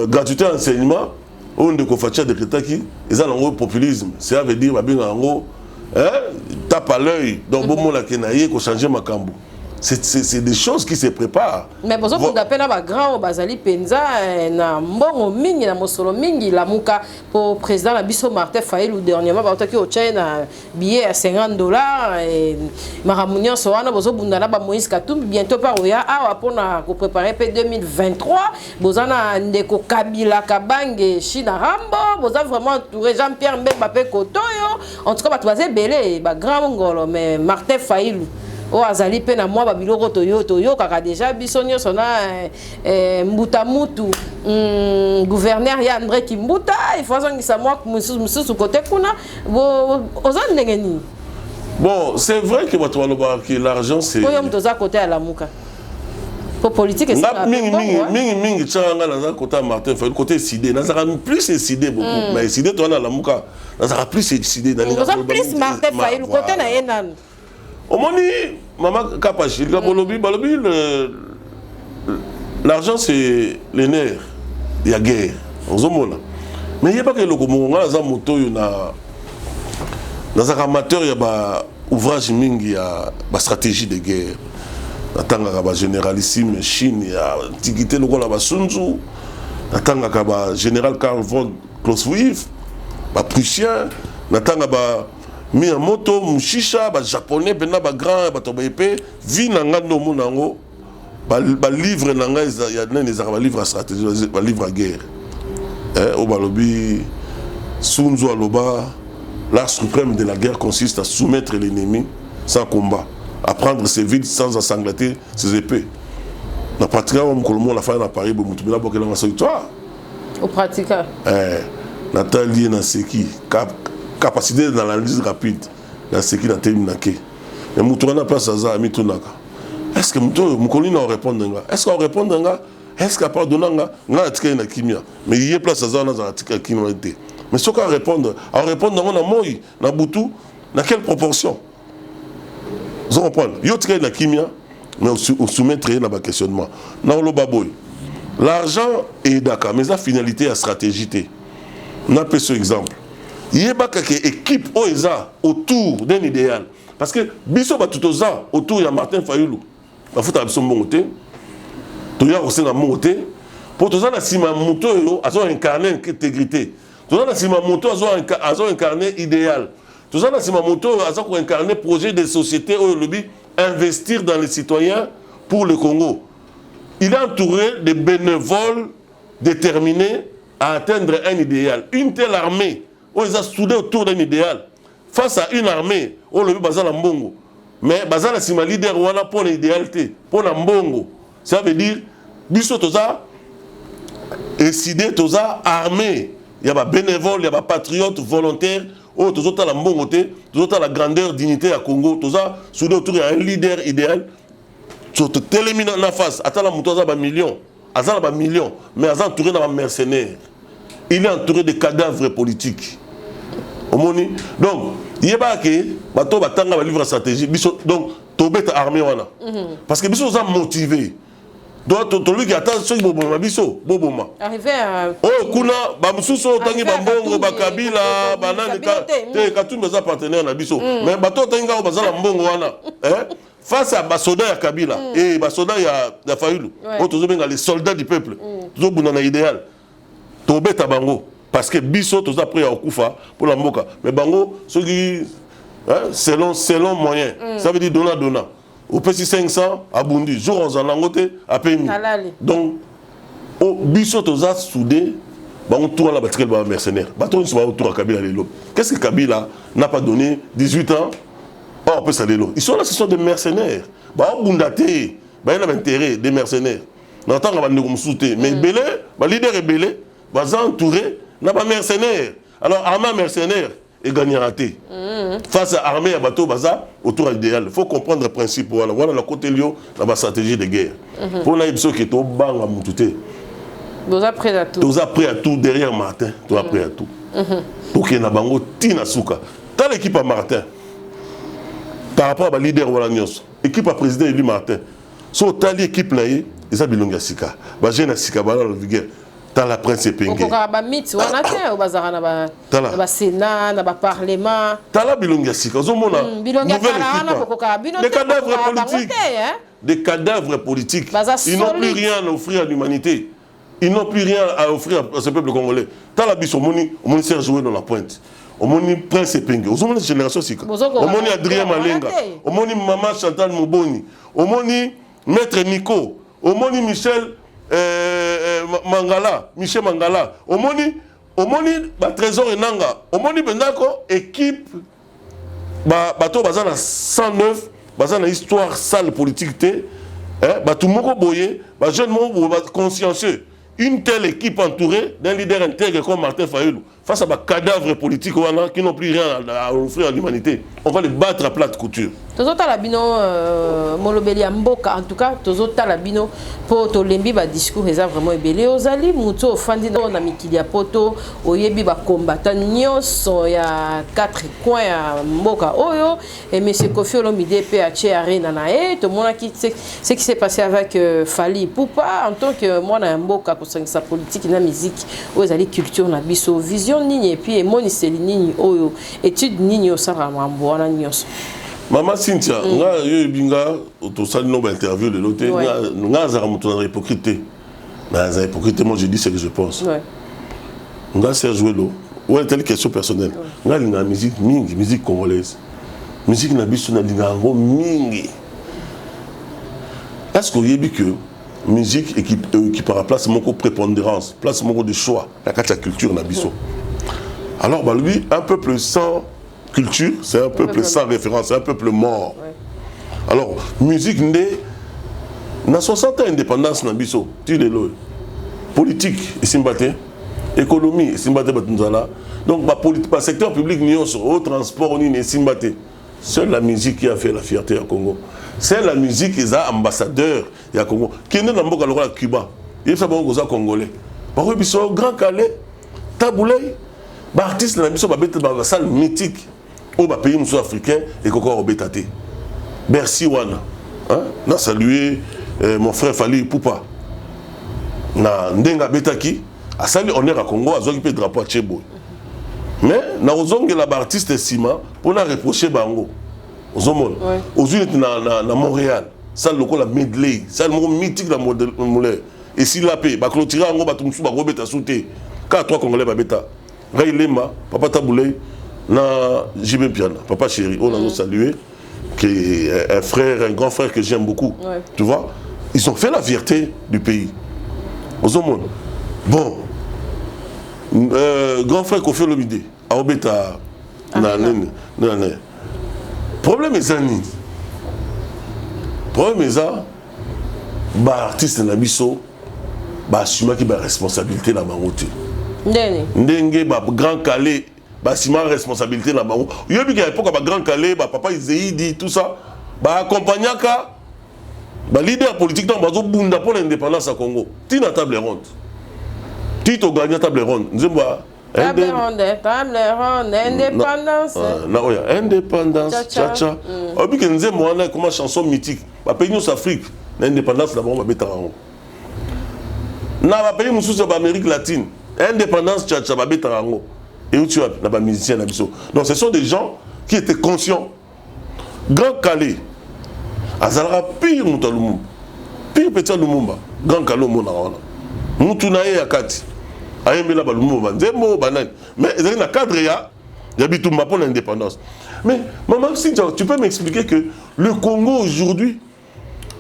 gratuité enseignement on de ko fatia de ketaki, ils ont un populisme. Ça veut dire ba binga ngo tape à l'œil donc bon mo la kenaye ko changer makambo. C'est des choses qui se préparent. Mais bon, on appelle à grand Bazali Penza na mbongo mingi na mosolo mingi la muka pour président la biso Martin Fayulu dernièrement ba otaki o China billet à $50 et maramunion soana bozo bundana ba Moïse Katumbi bientôt par oya awa pona ko préparer P 2023 bozana ndeko Kabila Kabange China Rambo boza vraiment entouré Jean-Pierre Mbemba pe Kotoyo en tout cas ba toaze belé ba grand ngolo mais Martin Fayulu o azali pe na mwa babiloko toyo kaka déjà bisonyo sona mbuta mutu gouverneur ya André Kimbuta il faut zongisa mwa mususu côté kuna ozan ndengeni. Bon, c'est vrai que que l'argent c'est oyo mtoza côté à la muka pour politique c'est mingi tchanga na côté Martin Fayulu côté sidé na sera plus sidé beaucoup mais sidé toi na la muka na sera plus sidé dans les plus Martin Fayulu côté na yenan. Au moment maman Kapachi, l'argent c'est les nerfs, il y a guerre, mais il n'y a pas que le Congo, il y a des amateurs, il y a des ouvrages, il y a des stratégies de guerre. Il y a des généralissime Chine, il y a l'antiquité, il y a Sun Tzu, il y a général Karl von Clausewitz, il Prussien, il y a Miyamoto, Mushisha, japonais, bena ba grand, ba tobaipé, vi nanga no monango, ba livre nanga il y a des livres à stratégie, ba livre à guerre. Au balobi Sun Tzu aloba, l'art suprême de la guerre consiste à soumettre l'ennemi sans combat, à prendre ses vides sans ensanglanter ses épées. Na pratika on kolomo la fa na Paris bo mutumela bokela ma victoire. Au pratika. Nathalie na seki capacité d'analyse rapide dans ce qui n'a été minake. Mais Moutourana place à ça, Mitunaka. Est-ce que Moukolina répond est-ce qu'on répond est-ce qu'il n'y a pas de nanga na kimia. Mais il y a place à ça dans l'article qui n'a été. Mais ce qu'on répond, on répond dans mon moi, dans Boutou, dans quelle proportion? Vous comprenez? Yotka na kimia, mais on soumettre dans le questionnement. Dans le baboy, l'argent est d'accord, mais la finalité à stratégie. On a ce exemple. Il y a une équipe autour d'un idéal. Parce que biso ba tout ça autour de Martin Fayulu. Il faut que bon côté. Tu y a aussi dans mon côté. Pour tout ça, si ma moto a incarné l'intégrité. Tout ça, si ma moto a incarné idéal. Tout ça, si ma moto a incarné projet de société où le but investir dans les citoyens pour le Congo. Il est entouré de bénévoles déterminés à atteindre un idéal. Une telle armée, où ils ont soudé autour d'un idéal. Face à une armée, où le but est en Mbongo. Mais Bazala si ma leader wana pour l'idéalité, pour la Mbongo. Ça veut dire, biso toza, décidé toza, armé. Il y a des bénévoles, il y a des patriotes, volontaires. Oh, tous autres la Mbongo, tous autres la grandeur, dignité à Congo. Toza, soudé autour d'un leader idéal. Tu te télémines en face. Attends la mouton, ça million. Azal ba million. Mais Azal entouré d'un mercenaire. Il est entouré de cadavres politiques. Donc, il y a pas que bateau batanga va livre stratégie. Donc, tobet armée wana. Parce que biso sont motivés. Donc, tout le qui attend ceux qui boboma biso, boboma. Arrivé à oh, kuna ba mususo tangi ba mbongo ba kabila banane te katumba za partenaire na biso. Mais bateau tanga ba za mbongo wana. Face à Basoda ya Kabila et Basoda ya Fayulu. Oh, tous les soldats du peuple. Tous les idéal. Tobet bango. Parce que biso tous après à Okufa pour la Mboka. Mais bango, ceux qui selon moyen, ça veut dire donna. Au PC 500 à Bundi, jour en Zanangote à PMI. Donc, au biso tous à soudé, bango tour la batterie de mercenaire. Baton se va autour à Kabila les qu'est-ce que Kabila n'a pas donné 18 ans? Oh, on peut s'aller là. Ils sont là, ce sont des mercenaires. Bah, Bundaté, bah, il y a intérêt des mercenaires. On entend qu'on va nous soutenir. Mais Belé, bah, leader est Belé, bah, entouré. N'a pas mercenaire. Alors, armée mercenaire est gagné raté. Face à armée à bateau baza, autour de l'idéal. Il faut comprendre le principe. Voilà, voilà la côté Lyon, la stratégie de guerre. Pour la qui est au bang à Moutouté. Vous êtes prêts à tout. Vous êtes prêts à tout derrière Martin. Vous êtes prêts à tout. Pour qu'il y ait un bango, Tina Souka. T'as l'équipe à Martin. Par rapport à la leader de l'Alliance, l'équipe à président élu Martin. Si tu as l'équipe là, ils ont bilonga sika. Bah j'ai na sika bala la vigueur. T'as la prince Penge. On a ba mythe, on a fait au bazar na ba Sénat, na ba parlement. T'as la bilonga sika. Zomona. Bilonga kala des cadavres politiques. Des cadavres politiques. Ils n'ont plus rien à offrir à l'humanité. Ils n'ont plus rien à offrir à ce peuple congolais. T'as la biso moni Serge joué dans la pointe. Omoni Prince Penge, omoni génération sika. Omoni Adrien Malenga, omoni Maman Chantal Moboni, omoni Maître Nico, omoni Michel Mangala, omoni ba Trésor Enanga, omoni bendako équipe bato bazana 109, bazana histoire sale politique té, bato moko boye, ba jeune moko consciencieux. Une telle équipe entourée d'un leader intègre comme Martin Fayulu, face à des cadavres politiques qui n'ont plus rien à offrir à l'humanité, on va les battre à plate couture. Tozo talabino molobeli mboka en tout cas tozo talabino pour to lembi ba discours eza vraiment ebele ozali mutu ofandi na mikili ya poto oyebi ba combattant nyonso ya 4 coins ya mboka oyo et monsieur Kofi Olomide pe a arena na to mona qui ce qui s'est passé avec Fally Ipupa en tant que mwana mboka ko sa politique na musique ozali culture na biso vision nini et puis moniseli nini oyo étude nini osara mambo na nyonso. Maman Cynthia, nga binga to sali no ba interview de l'autre, nga za mutu hypocrite. Na za hypocrite, moi je dis ce que je pense. Nga Serge Welo, ouais telle question personnelle. Nga linga musique congolaise. Musique na biso na linga ngo mingi. Est-ce que vous avez que musique qui par place mon prépondérance, place mon de choix, la culture na biso. Alors bah lui un peuple sans culture, c'est un peuple sans référence, c'est un peuple mort. Alors, musique n'est na 60 ans d'indépendance na biso, tu le politique et simbaté, économie et simbaté batunzala. Donc ba secteur public au transport ni ne simbaté. C'est la musique qui a fait la fierté à Congo. C'est la musique qui est ambassadeur à Congo. Qui est dans mboka lokola Cuba. Il faut savoir que congolais. Par exemple, biso Grand Calais, Taboulay, ba artiste na biso ba bête ba salle mythique. Au pays africain et encore au Bétaté. Bercy Wana. hein? Na salué mon frère Fali Poupa. Na ndenga betaki, a sali honneur à Congo, a zongi pe drapeau à Tchebo. Mais na ozongi la artiste Sima pour na reprocher bango. Ozomon. Aujourd'hui na Montréal, ça le la medley, ça le mot mythique la modèle. Et si la paix, ba clôturer ango ba tumsu ba robeta souté. Ka trois congolais ba beta. Ray Lema, papa Taboulay, na JB Piana, papa chéri, on a nous salué, qui est un frère, un grand frère que j'aime beaucoup. Tu vois, ils ont fait la fierté du pays. Aux hommes. Bon, grand frère Kofi Olomide, à Obeta, problème est zani. Problème est ça, bah artiste nabiso, bah assuma qui bah responsabilité dans ma route. Ndenge ba grand Calais ba sima responsabilité na bango yobi ki à l'époque ba grand Calais ba papa Izéidi tout ça ba accompagnaka ba leader politique dans bazo bunda pour l'indépendance à Congo tina table ronde tito gagna table ronde nzemba table ronde indépendance na oya indépendance cha obi ki nzembo wana comme chanson mythique ba pays nous Afrique l'indépendance d'abord ba betarango na ba pays mususu ba Amérique latine indépendance tchatcha babé tarango et où tu as là-bas musicien nabiso. Donc ce sont des gens qui étaient conscients. Grand Calais, Azalara pire Moutalumumba, pire petit Lumumba, Grand Calais Monawana, Moutunaye Akati, Ayembela Balumumba, Zembo Banan. Mais il y a un cadre il y a Bitumba pour l'indépendance. Mais maman, si tu peux m'expliquer que le Congo aujourd'hui,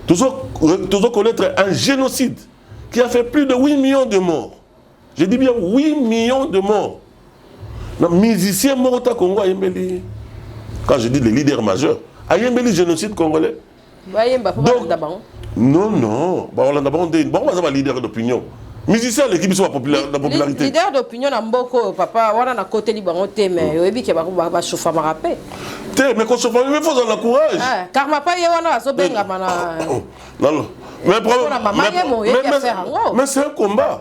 tu dois connaître un génocide qui a fait plus de 8 millions de morts. Je dis bien 8 millions de morts. Les musiciens morts au Congo, quand je dis les leaders majeurs, le génocide congolais. Donc, non, on a un leader d'opinion. Musiciens, l'équipe sont la popularité. Leader d'opinion, papa, on a un côté libre, mais il y a un chauffeur à rapper. Mais quand chauffeur, il faut avoir le courage. Car ma paille, on a un benga. Non, mais c'est un combat.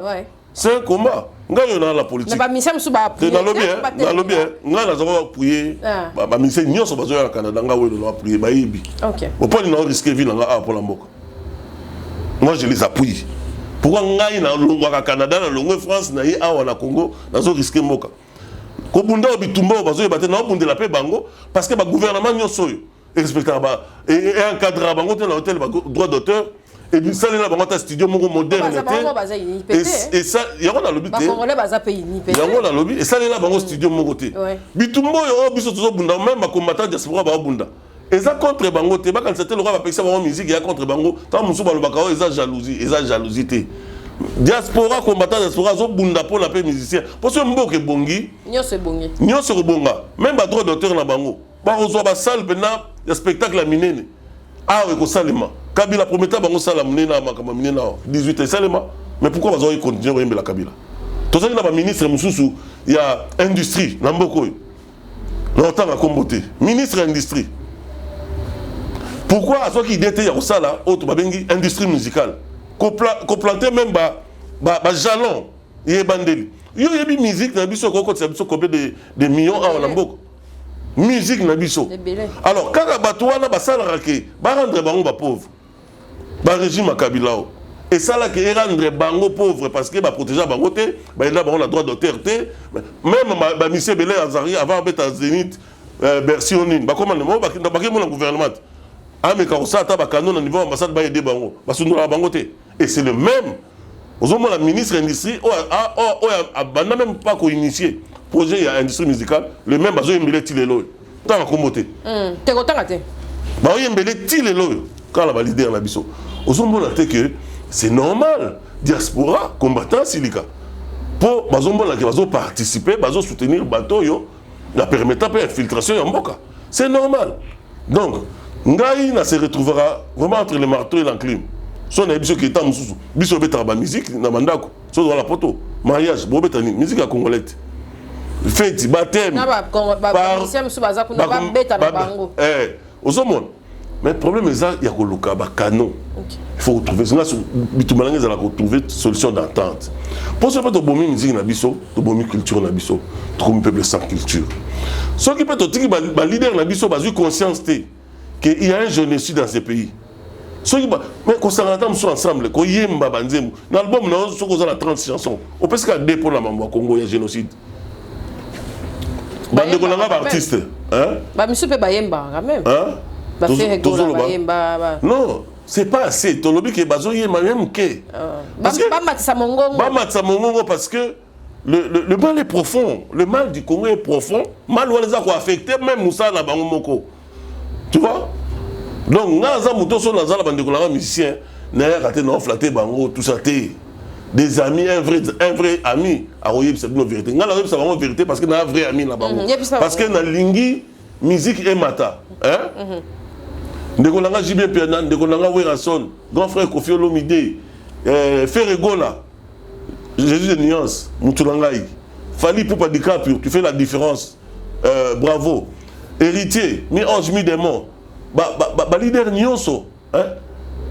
C'est un combat. Nga yo na la politique. Na ba misem su ba appuyer. Na lobby nga na zaba appuyer. Ba misem nyonso bazo ya Canada nga we lo appuyer ba yibi. OK. Au point na risquer ville nga a pour la mboka. Moi je les appuie. Pourquoi nga na longwa ka Canada na longwa France na yi awa na Congo na zo risquer mboka. Ko bunda bitumba bazo yebate na bunda la paix bango parce que ba gouvernement nyonso yo respectable et encadrer bango te na hôtel ba droit d'auteur. Et puis ça, il y a un studio moderne. Et ça, il y a un lobby. Il y a un lobby. Et ça, il y a un studio moderne. Bitumbo, il y a un même combattant diaspora. Et ça, contre Bango, quand c'était le roi, il y a une musique, il y a contre Bango. Tant que il y a jalousie. Il y a jalousie. Diaspora, combattant diaspora, ils ont bunda pour la paix musicien. Parce que Mboke Bongi, Nyon se rebonga. Même le droit d'auteur dans Bango. Par exemple, il y a une salle, il y a un spectacle à Minene. Ah oui, Salema. Kabila promettait bango sala munena makama munena 18 Salema. Mais pourquoi vous avez continué à la Kabila? Tout ça il y a ministre mususu, il y a industrie na mboko. Longtemps à comboter. Ministre industrie. Pourquoi à ceux qui détaillent ya sala autre babengi industrie musicale. Ko planter même ba jalon yé bandeli. Yo yebi musique na biso ko côté biso combien de millions à mboko. Musique na biso. Alors quand Batouana ba salarake ba rendre bango ba pauvre. Ba régime Kabila. Et ça là que rendre bango pauvre parce que ba protéger bango té, ba il a bango la droit d'auteur té. Même ba monsieur Belé Azari avant beta Zénith Bersionine. Ba comment mo ba mon gouvernement. Ah mais quand ça ta ba canon au niveau ambassade ba aider bango. Ba sunura bango té. Et c'est le même. Aux hommes la ministre industrie n'a même pas co-initié projet industrie musicale, le même bazo yembele tilelo. Tant commoté. T'es content là t'es. Ba yembele tilelo quand la leader la biso. Aux hommes la que c'est normal diaspora combattant silika. Pour bazo mbona que bazo participer, bazo soutenir bateau yo, la permettant pas infiltration en mboka. C'est normal. Donc ngai na se retrouvera vraiment entre le marteau et l'enclume. Son émission qui est en mususu. Biso beta ba musique na mandako. So dans la poto. Mariage, bobetani, musique à congolais. Fête, baptême. Mais le problème est qu'il y a un canon. Il faut trouver une solution d'entente. Pour ce faire, tu as une musique, tu as une culture, tu as un peuple sans culture. Ce qui peut être un leader, tu as conscience qu'il y a un génocide dans ce pays. Mais quand ça entend ensemble, quand yemba banzembo, dans l'album nous sommes à 30 chansons. On peut se faire des pour la Mambo Congo il y a génocide. Bande de Kolanga artiste, hein? Bah monsieur peut bayemba quand même. Hein? Bah faire bayemba. Non, c'est pas assez. Tolobi que bazo yemba même que. Parce que pas matsa mongongo. Pas matsa mongongo parce que le mal est profond. Le mal du Congo est profond. Mal ou les a affecté même Moussa na bango moko. Tu vois? Donc, nous avons des musiciens, nous avons flatté tout ça. Des amis, un vrai ami, c'est une vérité. Nous avons une vérité parce que nous avons un vrai ami là-bas. Parce que nous avons lingui, musique et mata. Nous avons JB Pianan, nous avons Werason, grand frère Kofi Olomide, Ferregola, Jésus de Nuance, Moutulangaï, Fali Poupa DiCaprio, tu fais la différence. Bravo. Héritier, mi-ange, mi-démon. Ba leader nyonso hein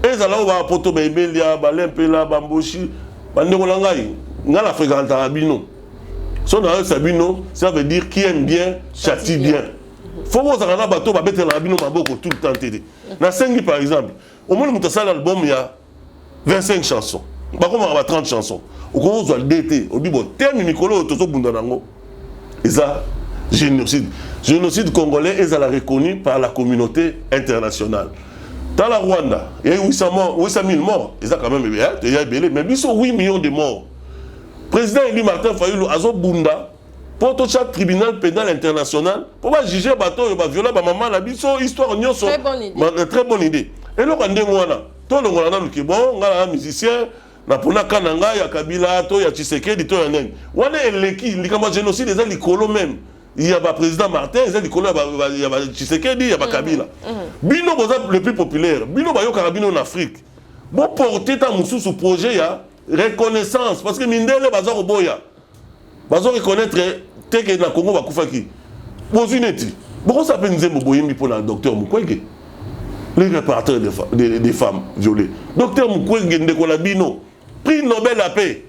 ezala ba poto ba emelia ba lempela ba mboshi ba ndekola ngai ngala fréquente abino son na sabino ça veut dire qui aime bien châtie bien faut vous na bato ba betela abino maboko tout le temps tédé na sengi par exemple au moins mutasala l'album il y a 25 chansons ba comme ba 30 chansons au ko zo DT au bibo terme mikolo tozo bunda nango eza génocide congolais est reconnu par la communauté internationale. Dans la Rwanda, il y a eu 800 000 morts. Il y a quand même mais ils sont 8 millions de morts. Le président élu Martin Fayulu a Bunda pour tout le tribunal pénal international pour juger bateau et violer maman la histoire très bonne idée. Très bonne idée. Et là quand tout le monde qui bon, un musicien na pona kananga ya Kabila to ya Tshisekedi to ya nene. Wana eleki likama génocide les likolo même. Il y a le président Martin, il y a le Tshisekedi, il y a Kabila. Bino le plus populaire, Bino Bayo Karabino en Afrique. Bon porter ta moussou sous projet, il y a reconnaissance. Parce que Mindele Bazar Oboya. Bazar reconnaître que na Congo va Koufaki. Bozineti. Pourquoi ça peut nous aimer pour le docteur Mukwege? Le réparateur des femmes violées. Docteur Mukwege Ndekola Bino. Prix Nobel la paix.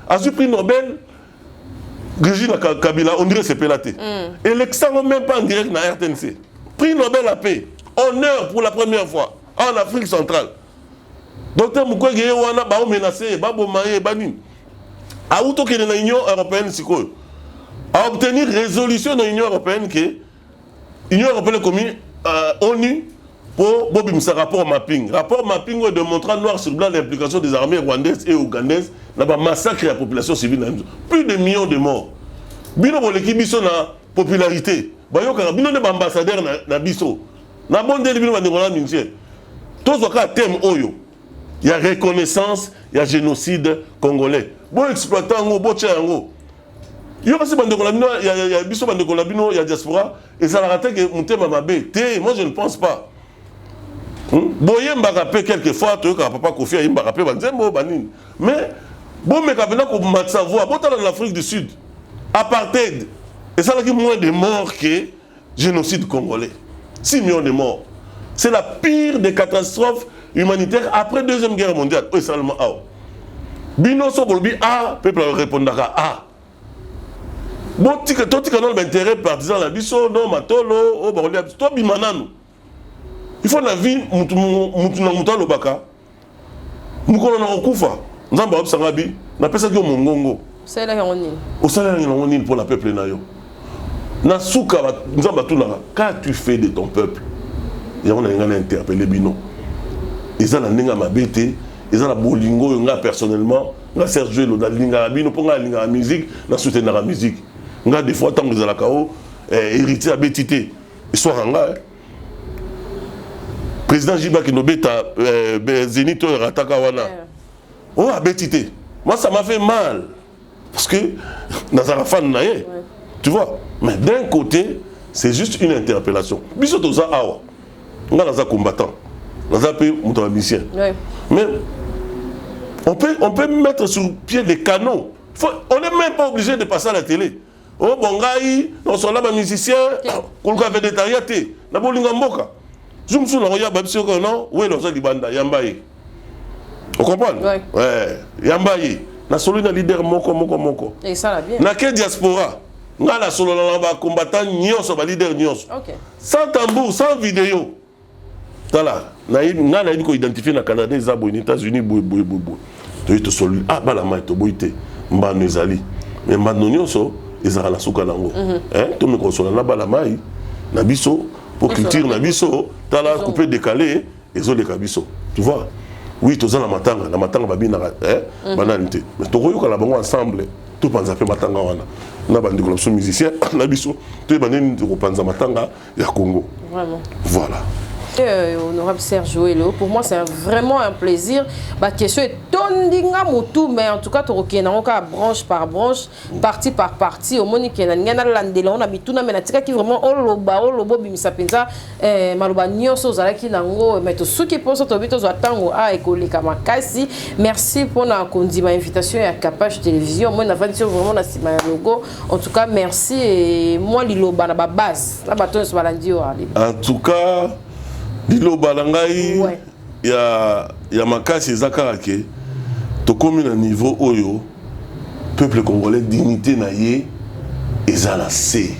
A su prix Nobel. Régine Kabila, on dirait que c'est pélaté. Et l'exemple même pas en direct dans RTNC. Prix Nobel la paix. Honneur pour la première fois en Afrique centrale. Docteur Mukwege wana ba menacé, ba bomaye, ba nin. A outo que dans l'Union européenne siko. A obtenir résolution dans l'Union européenne que l'Union européenne comme ONU pour bobim sa rapport mapping. Rapport mapping de montrer noir sur blanc l'implication des armées rwandaises et ougandaises dans le massacre de la population civile. Plus de millions de morts. Bino pour l'équipe biso na popularité. Bayo ka bino ne ambassadeur na biso. Na bonde bino ba ngonga mintie. Tous ka thème oyo. Il y a reconnaissance, il y a génocide congolais. Bon exploitant ngo bo tchango. Yo kasi bande ko la bino il y a biso bande ko la bino il y a diaspora et ça la raté que mutema mabe. Moi je ne pense pas. Boye mbakape quelquefois tu ka papa Kofi a mbakape banzembo banine. Mais bon mais kabena ko matsavoir bon dans l'Afrique du Sud. Apartheid. Et ça a moins de morts que génocide congolais. 6 millions de morts. C'est la pire des catastrophes humanitaires après la Deuxième Guerre mondiale. Oui, seulement A. Bino so bolbi A, peuple répondra A. Bon, tu as intérêt partisan la biso, non, matolo, oh, barolia, toi bimanano. Il faut la vie, moutouna lobaka. Moukono na okufa. Nzamba obsangabi, na pesa ki mongongo. C'est là on est. Au salaire on est pour la peuple na yo. Na souka nzamba tunanga, qu'as-tu fait de ton peuple? Et on a interpellé bino. Ils ont la mabete, ils ont la bolingo nga personnellement, nga Sergio lo dalinga bino pour nga linga musique, na soutenir la musique. Nga des fois tant que la kao héritier à bétité. Histoire nga président Jiba qui nobeta Zenito Rataka wana. Oh à bétité. Moi ça m'a fait mal parce que Nazara fan naé. Tu vois? Mais d'un côté, c'est juste une interpellation. Biso toza awa. Nga naza combattant. Naza pe musicien. Mais on peut mettre sur pied des canaux. On n'est même pas obligé de passer à la télé. Oh bongaï, on sont là, musicien, on a fait des tariates. Na bolinga mboka. Zoom sur la roya babsio non, ouais l'osa libanda yambaye. On comprend? Ouais. Yambaye. Na solo na leader moko. Et ça la bien. Na quelle diaspora? Na la solo na combattant nyonso ba leader nyonso. OK. Sans tambour, sans vidéo. Voilà. naïbi ko identifier na Canada les États-Unis to solu ah bala mai to boité mbano ezali mais mbano nyonso ezala na suka nango to me konsola na bala mai na biso pour culture na biso tala couper décaler ezoleka biso tu vois oui toza na matanga babina banalité mais to koyoka la bango ensemble tout panza pe matanga wana na bandi ko so musicien na biso to baneni ko panza matanga ya Congo vraiment voilà. Honorable Serge Ouello, pour moi c'est vraiment un plaisir. Ma question est tondinga mutu, mais en tout cas tu as branche par branche, partie par partie. Au moins il y a landela, on a mis tout na menatika qui vraiment olobo bimisa penza maloba nyoso zalaki nango mais to suki poso to bito zatango a ekole kamakasi. Merci pour na kondi ma invitation à Capage Télévision. Moi na venture vraiment na sima logo. En tout cas merci et moi liloba na ba base. La baton so balandi o. En tout cas Lilo balangai ya makasi ezaka ke to komi na niveau oyo peuple congolais dignité na ye ezala C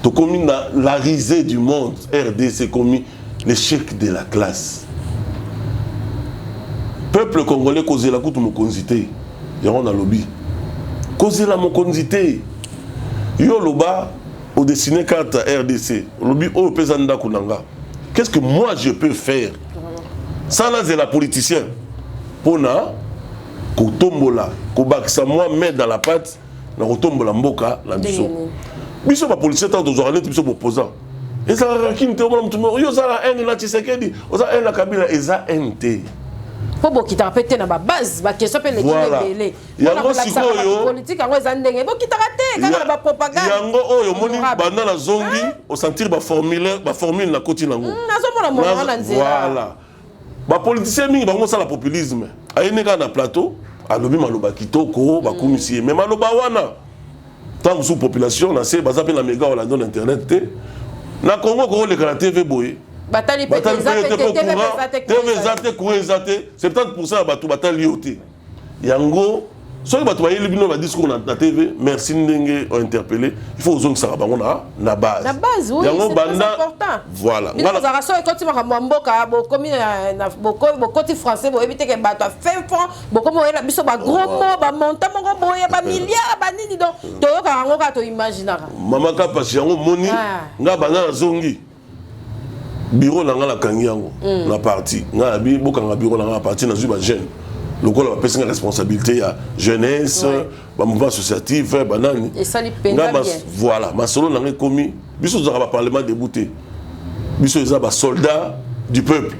to komi na la risée du monde RDC komi l'échec de la classe peuple congolais kozela kutu mokonzi te yango na lobby kozela mokonzi te yo loba au dessiné carte RDC lobby oyo pesa ndako nanga. Qu'est-ce que moi je peux faire? Ça là c'est la politicien. Pona kotombola, kobakisa moi mettre dans la patte, na kotombola mboka la biso. Biso ba politicien tant aux organes biso opposant. Et ça rakine te omona mutumo, yo ça la haine la Tshisekedi, oza haine la Kabila eza NT. Faut beaucoup qui pété na ba base, ba question pe les belé. Yango sikoyo politique yango eza ndenge, bo ki raté kana ba propagande. Yango oyo moni banda na zongi, au sentir ba formule na koti nango. Voilà. Ba politicien mingi bango ça la populisme. Ayineka na plateau, alobi maloba kitoko, ba komisier, mais maloba wana. Tant sous population na se baza pe na méga wala dans internet te. Na Congo ko le kana TV boye. Batali pe c'est peut-être pour ça batu batali yoté. Yango soki batu ba yeli bino ba discours na TV, merci ndenge ont interpellé. Il faut ozong ça bango na base. Na base oui, yango c'est important. Voilà. Voilà. Za raso ekoti makambo mboka bo komi na bokoti français bo ebite ke bato fait fond bo komo ela biso ba gros mot ba monta moko boye ba milliards ba nini donc toyoka yango ka to imaginera. Mama ka pasi yango moni nga bana na zongi. Bureau na la kangiango na parti nga bi bokanga bureau na la parti na zuba jeune lokola ba pesa responsabilité ya jeunesse ba mouvement associatif banani et ça li penga bien voilà ma solo na komi biso za ba parlement débouté biso za ba soldats du peuple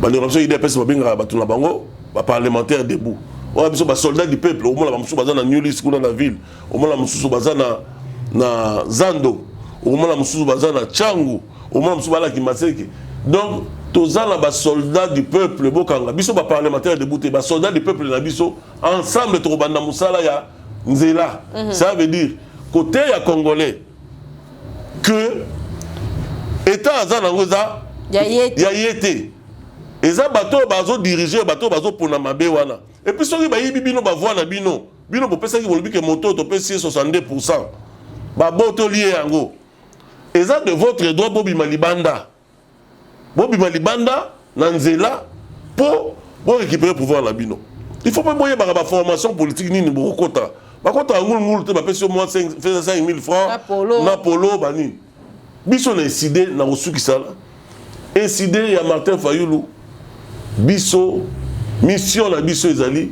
ba ne rapso ide pesa ba benga ba tuna bango ba parlementaire debout on biso ba soldats du peuple au moins la musu baza na New List kuna na ville au moins la musu baza na Zando au moins la musu baza na Changu au moins qui maseke donc tous les soldats du peuple bokanga biso ba parlementaire de bouté ba soldats du peuple na biso ensemble to banda musala ya nzela ça veut dire côté ya congolais que état azana ngoza ya yete eza bato bazo diriger bato bazo pona mabe wana et puis soki ba yibi bino ba voix na bino bo pesa ki bolobi ke moto to pesi 62% ba boto lié yango. Et ça de votre droit, Bobi Malibanda. Bobi Malibanda, Nanzela, pour récupérer le pouvoir à la bino. Il faut pas moyen par la formation politique ni beaucoup kota. Par contre, on moule te payer sur moi 5 000 francs. Napolo, bani. Biso na décidé na reçu qui ça là. Incidé ya Martin Fayoulou. Biso mission la biso ezali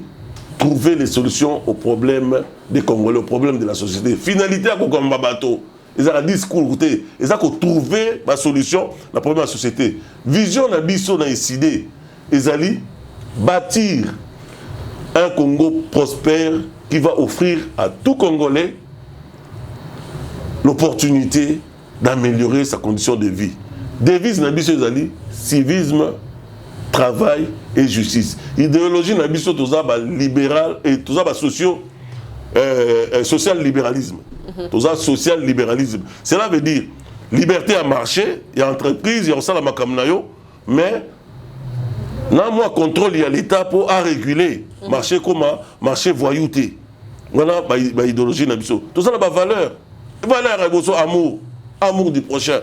trouver les solutions aux problèmes des Congolais, aux problèmes de la société. Finalité à Kokomba bateau. Ils ont un discours, ils ont trouvé la solution dans le problème de la société. Vision na biso na décidé, ils allaient bâtir un Congo prospère qui va offrir à tout Congolais l'opportunité d'améliorer sa condition de vie. Devise na biso ils allaient civisme, travail et justice. Idéologie na biso tout ça libéral et tout ça social libéralisme. Tout ça social libéralisme. Cela veut dire liberté à marché, il y a entreprise, il y a aussi la makamnayo, mais non moi contrôle il y a l'État pour réguler marché comme marché voyouté. Voilà ba idéologie na biso. Tout ça na ba valeur. Valeur amour du prochain.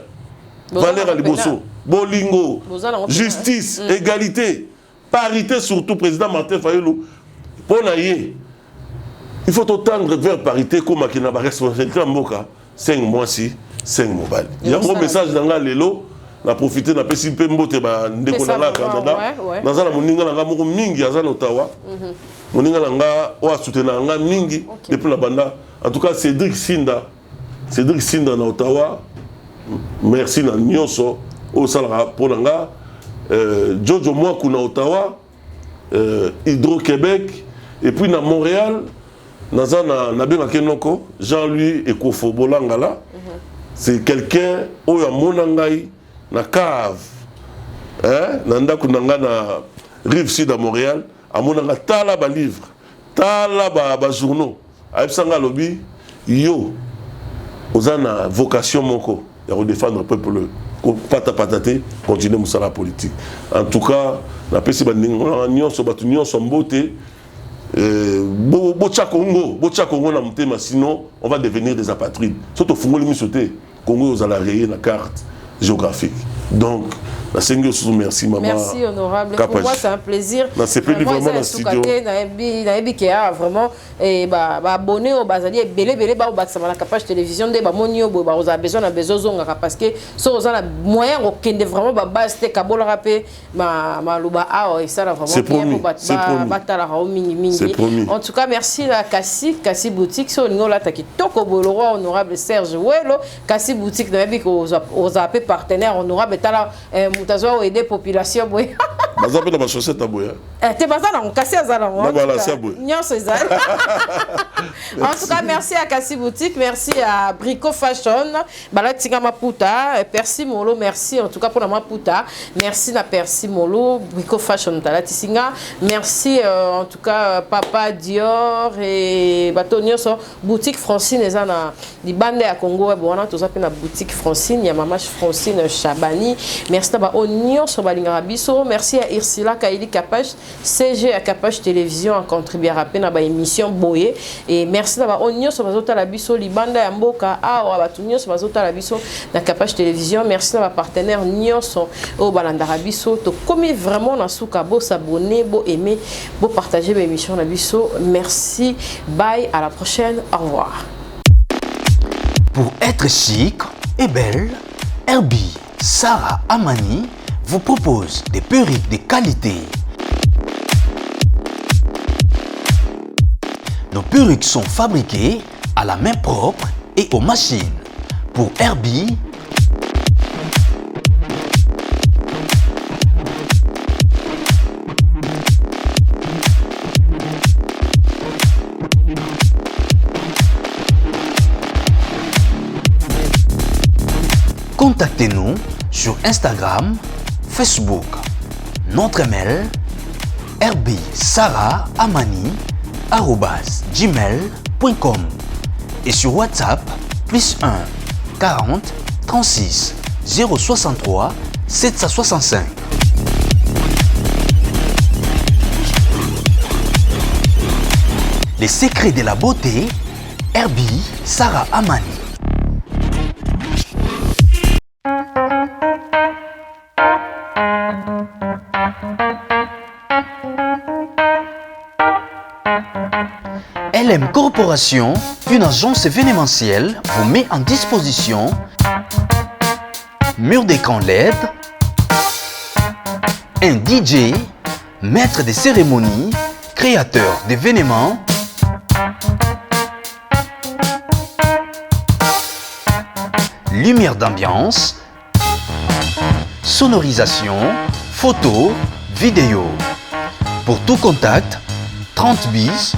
Valère Aliboso, Bolingo, justice, égalité, parité surtout, président Martin Fayulu. Pour naïe, il faut tendre vers parité comme à la responsabilité en Moka, 5 mois si, 5 mois. Il y a un gros message dans la Lelo, la profiter de la PCP Mbote, Ndekonala, Canada, dans la Moninga, la Moko Mingi, Azan Ottawa, Moninga, la soutenir Mingi, depuis la banda. En tout cas, Cédric Sinda en Ottawa, merci na Nyonso, au Salara Ponanga, Jojo Mwaku na Ottawa, Hydro-Québec, et puis na Montréal, na bien Kenoko, Jean-Louis Ekofo Bolangala, c'est quelqu'un où a monangai na cave, nanda kunanga na rive sud à Montréal, a monanga tala ba livre, tala ba journaux, a epsanga lobby, yo, osana vocation moko, ya redéfendre le peuple, patate, continuer moussala politique. En tout cas, na pesi ba nyonso batu nyonso mbote. Bocha Congo na mutema, sinon on va devenir des apatrides. Surtout Fungo Limisoté, Congo aux alarayés la carte géographique. Donc, la Seigneur sous merci maman. Merci honorable. Pour moi c'est un plaisir. C'est plus vraiment dans le studio. Vraiment et abonné au bazali belé ba la capage télévision de ba monio ba on a besoin zonga parce que so on a moyen au kende vraiment ba base te kabola rapé ma luba et ça là vraiment batala mingi. En tout cas merci la Kassi boutique so ngo la taki toko boloro honorable Serge Welo Kassi boutique na bi ko aux appels partenaires honorable tala mutazo aider population boy. Bazape na ba chaussette boya. Te bazala on casser azala on. En tout cas, merci à Kassi Boutique, merci à Brico Fashion, Balatinga Maputa, Percy Molo, merci en tout cas pour la Maputa, merci à Percy Molo, Brico Fashion, Talatisinga, merci en tout cas Papa Dior et Batonio boutique Francine, et na di bande à Congo, bon on a tous appelé la boutique Francine, il y a maman Francine Chabani, merci à Onio sur Balingarabiso, merci à Irsila Kaili Kapache, CG à Kapache Télévision a contribué à peine à la émission Boye et merci d'avoir onyo sur bazota la biso libanda ya mboka awa batunyo sur bazota la biso na Kapache Télévision, merci d'avoir partenaire nyonso au balanda biso to komi vraiment na souka bo s'abonner, bo aimer, bo partager l'émission la biso. Merci, bye, à la prochaine, au revoir. Pour être chic et belle, Herbie Sarah Amani vous propose des perruques de qualité. Nos perruques sont fabriquées à la main propre et aux machines. Pour Herbie, contactez-nous sur Instagram, Facebook. Notre email herbie-sarah-amani@gmail.com et sur WhatsApp +1 40 36 063 765. Les secrets de la beauté, Herbie Sarah Amani. LM Corporation, une agence événementielle, vous met en disposition mur d'écran LED, un DJ, maître des cérémonies, créateur d'événements, lumière d'ambiance, sonorisation, photo, vidéo. Pour tout contact, 30 bis,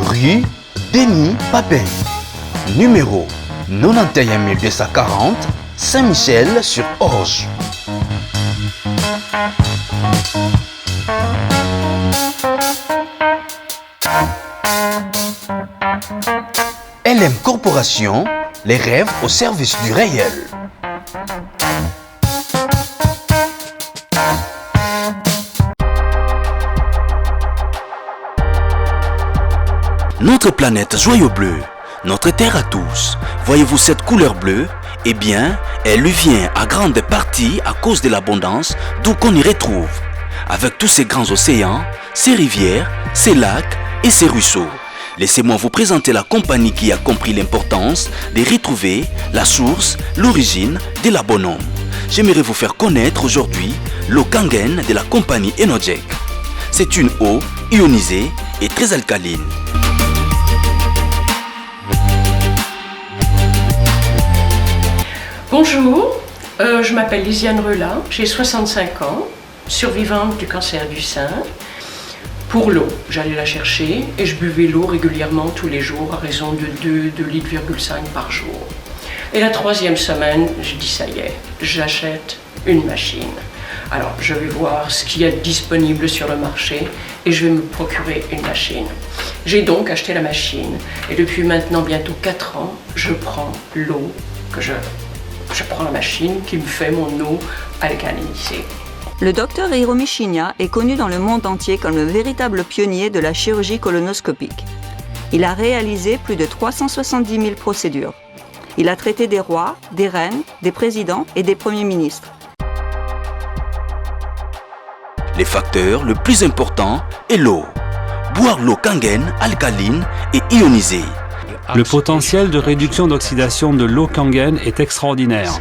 rue Denis Papin, numéro 91 240 Saint-Michel-sur-Orge. LM Corporation, les rêves au service du réel. Notre planète joyau bleu, notre terre à tous. Voyez-vous cette couleur bleue? Eh bien, elle lui vient à grande partie à cause de l'abondance d'où qu'on y retrouve, avec tous ces grands océans, ces rivières, ces lacs et ces ruisseaux. Laissez-moi vous présenter la compagnie qui a compris l'importance de retrouver la source, l'origine de la bonhomme. J'aimerais vous faire connaître aujourd'hui l'eau Kangen de la compagnie Enojek. C'est une eau ionisée et très alcaline. Bonjour, je m'appelle Lisiane Relin, j'ai 65 ans, survivante du cancer du sein. Pour l'eau, j'allais la chercher et je buvais l'eau régulièrement tous les jours à raison de 2,5 litres par jour. Et la 3e semaine, je dis ça y est, j'achète une machine. Alors je vais voir ce qu'il y a disponible sur le marché et je vais me procurer une machine. J'ai donc acheté la machine et depuis maintenant bientôt 4 ans, je prends l'eau que je prends la machine qui me fait mon eau alcalinisée. Le docteur Hiromi Shinya est connu dans le monde entier comme le véritable pionnier de la chirurgie colonoscopique. Il a réalisé plus de 370 000 procédures. Il a traité des rois, des reines, des présidents et des premiers ministres. Les facteurs le plus important est l'eau. Boire l'eau Kangen alcaline et ionisée. Le potentiel de réduction d'oxydation de l'eau Kangen est extraordinaire.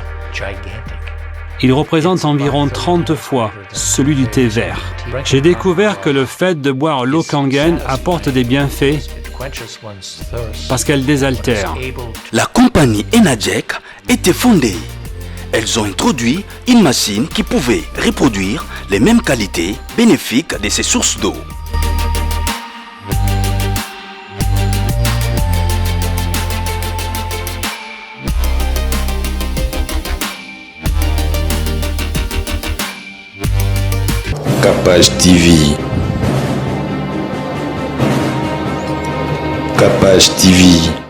Il représente environ 30 fois celui du thé vert. J'ai découvert que le fait de boire l'eau Kangen apporte des bienfaits parce qu'elle désaltère. La compagnie Enojek était fondée. Elles ont introduit une machine qui pouvait reproduire les mêmes qualités bénéfiques de ces sources d'eau. Capage TV. Capage TV.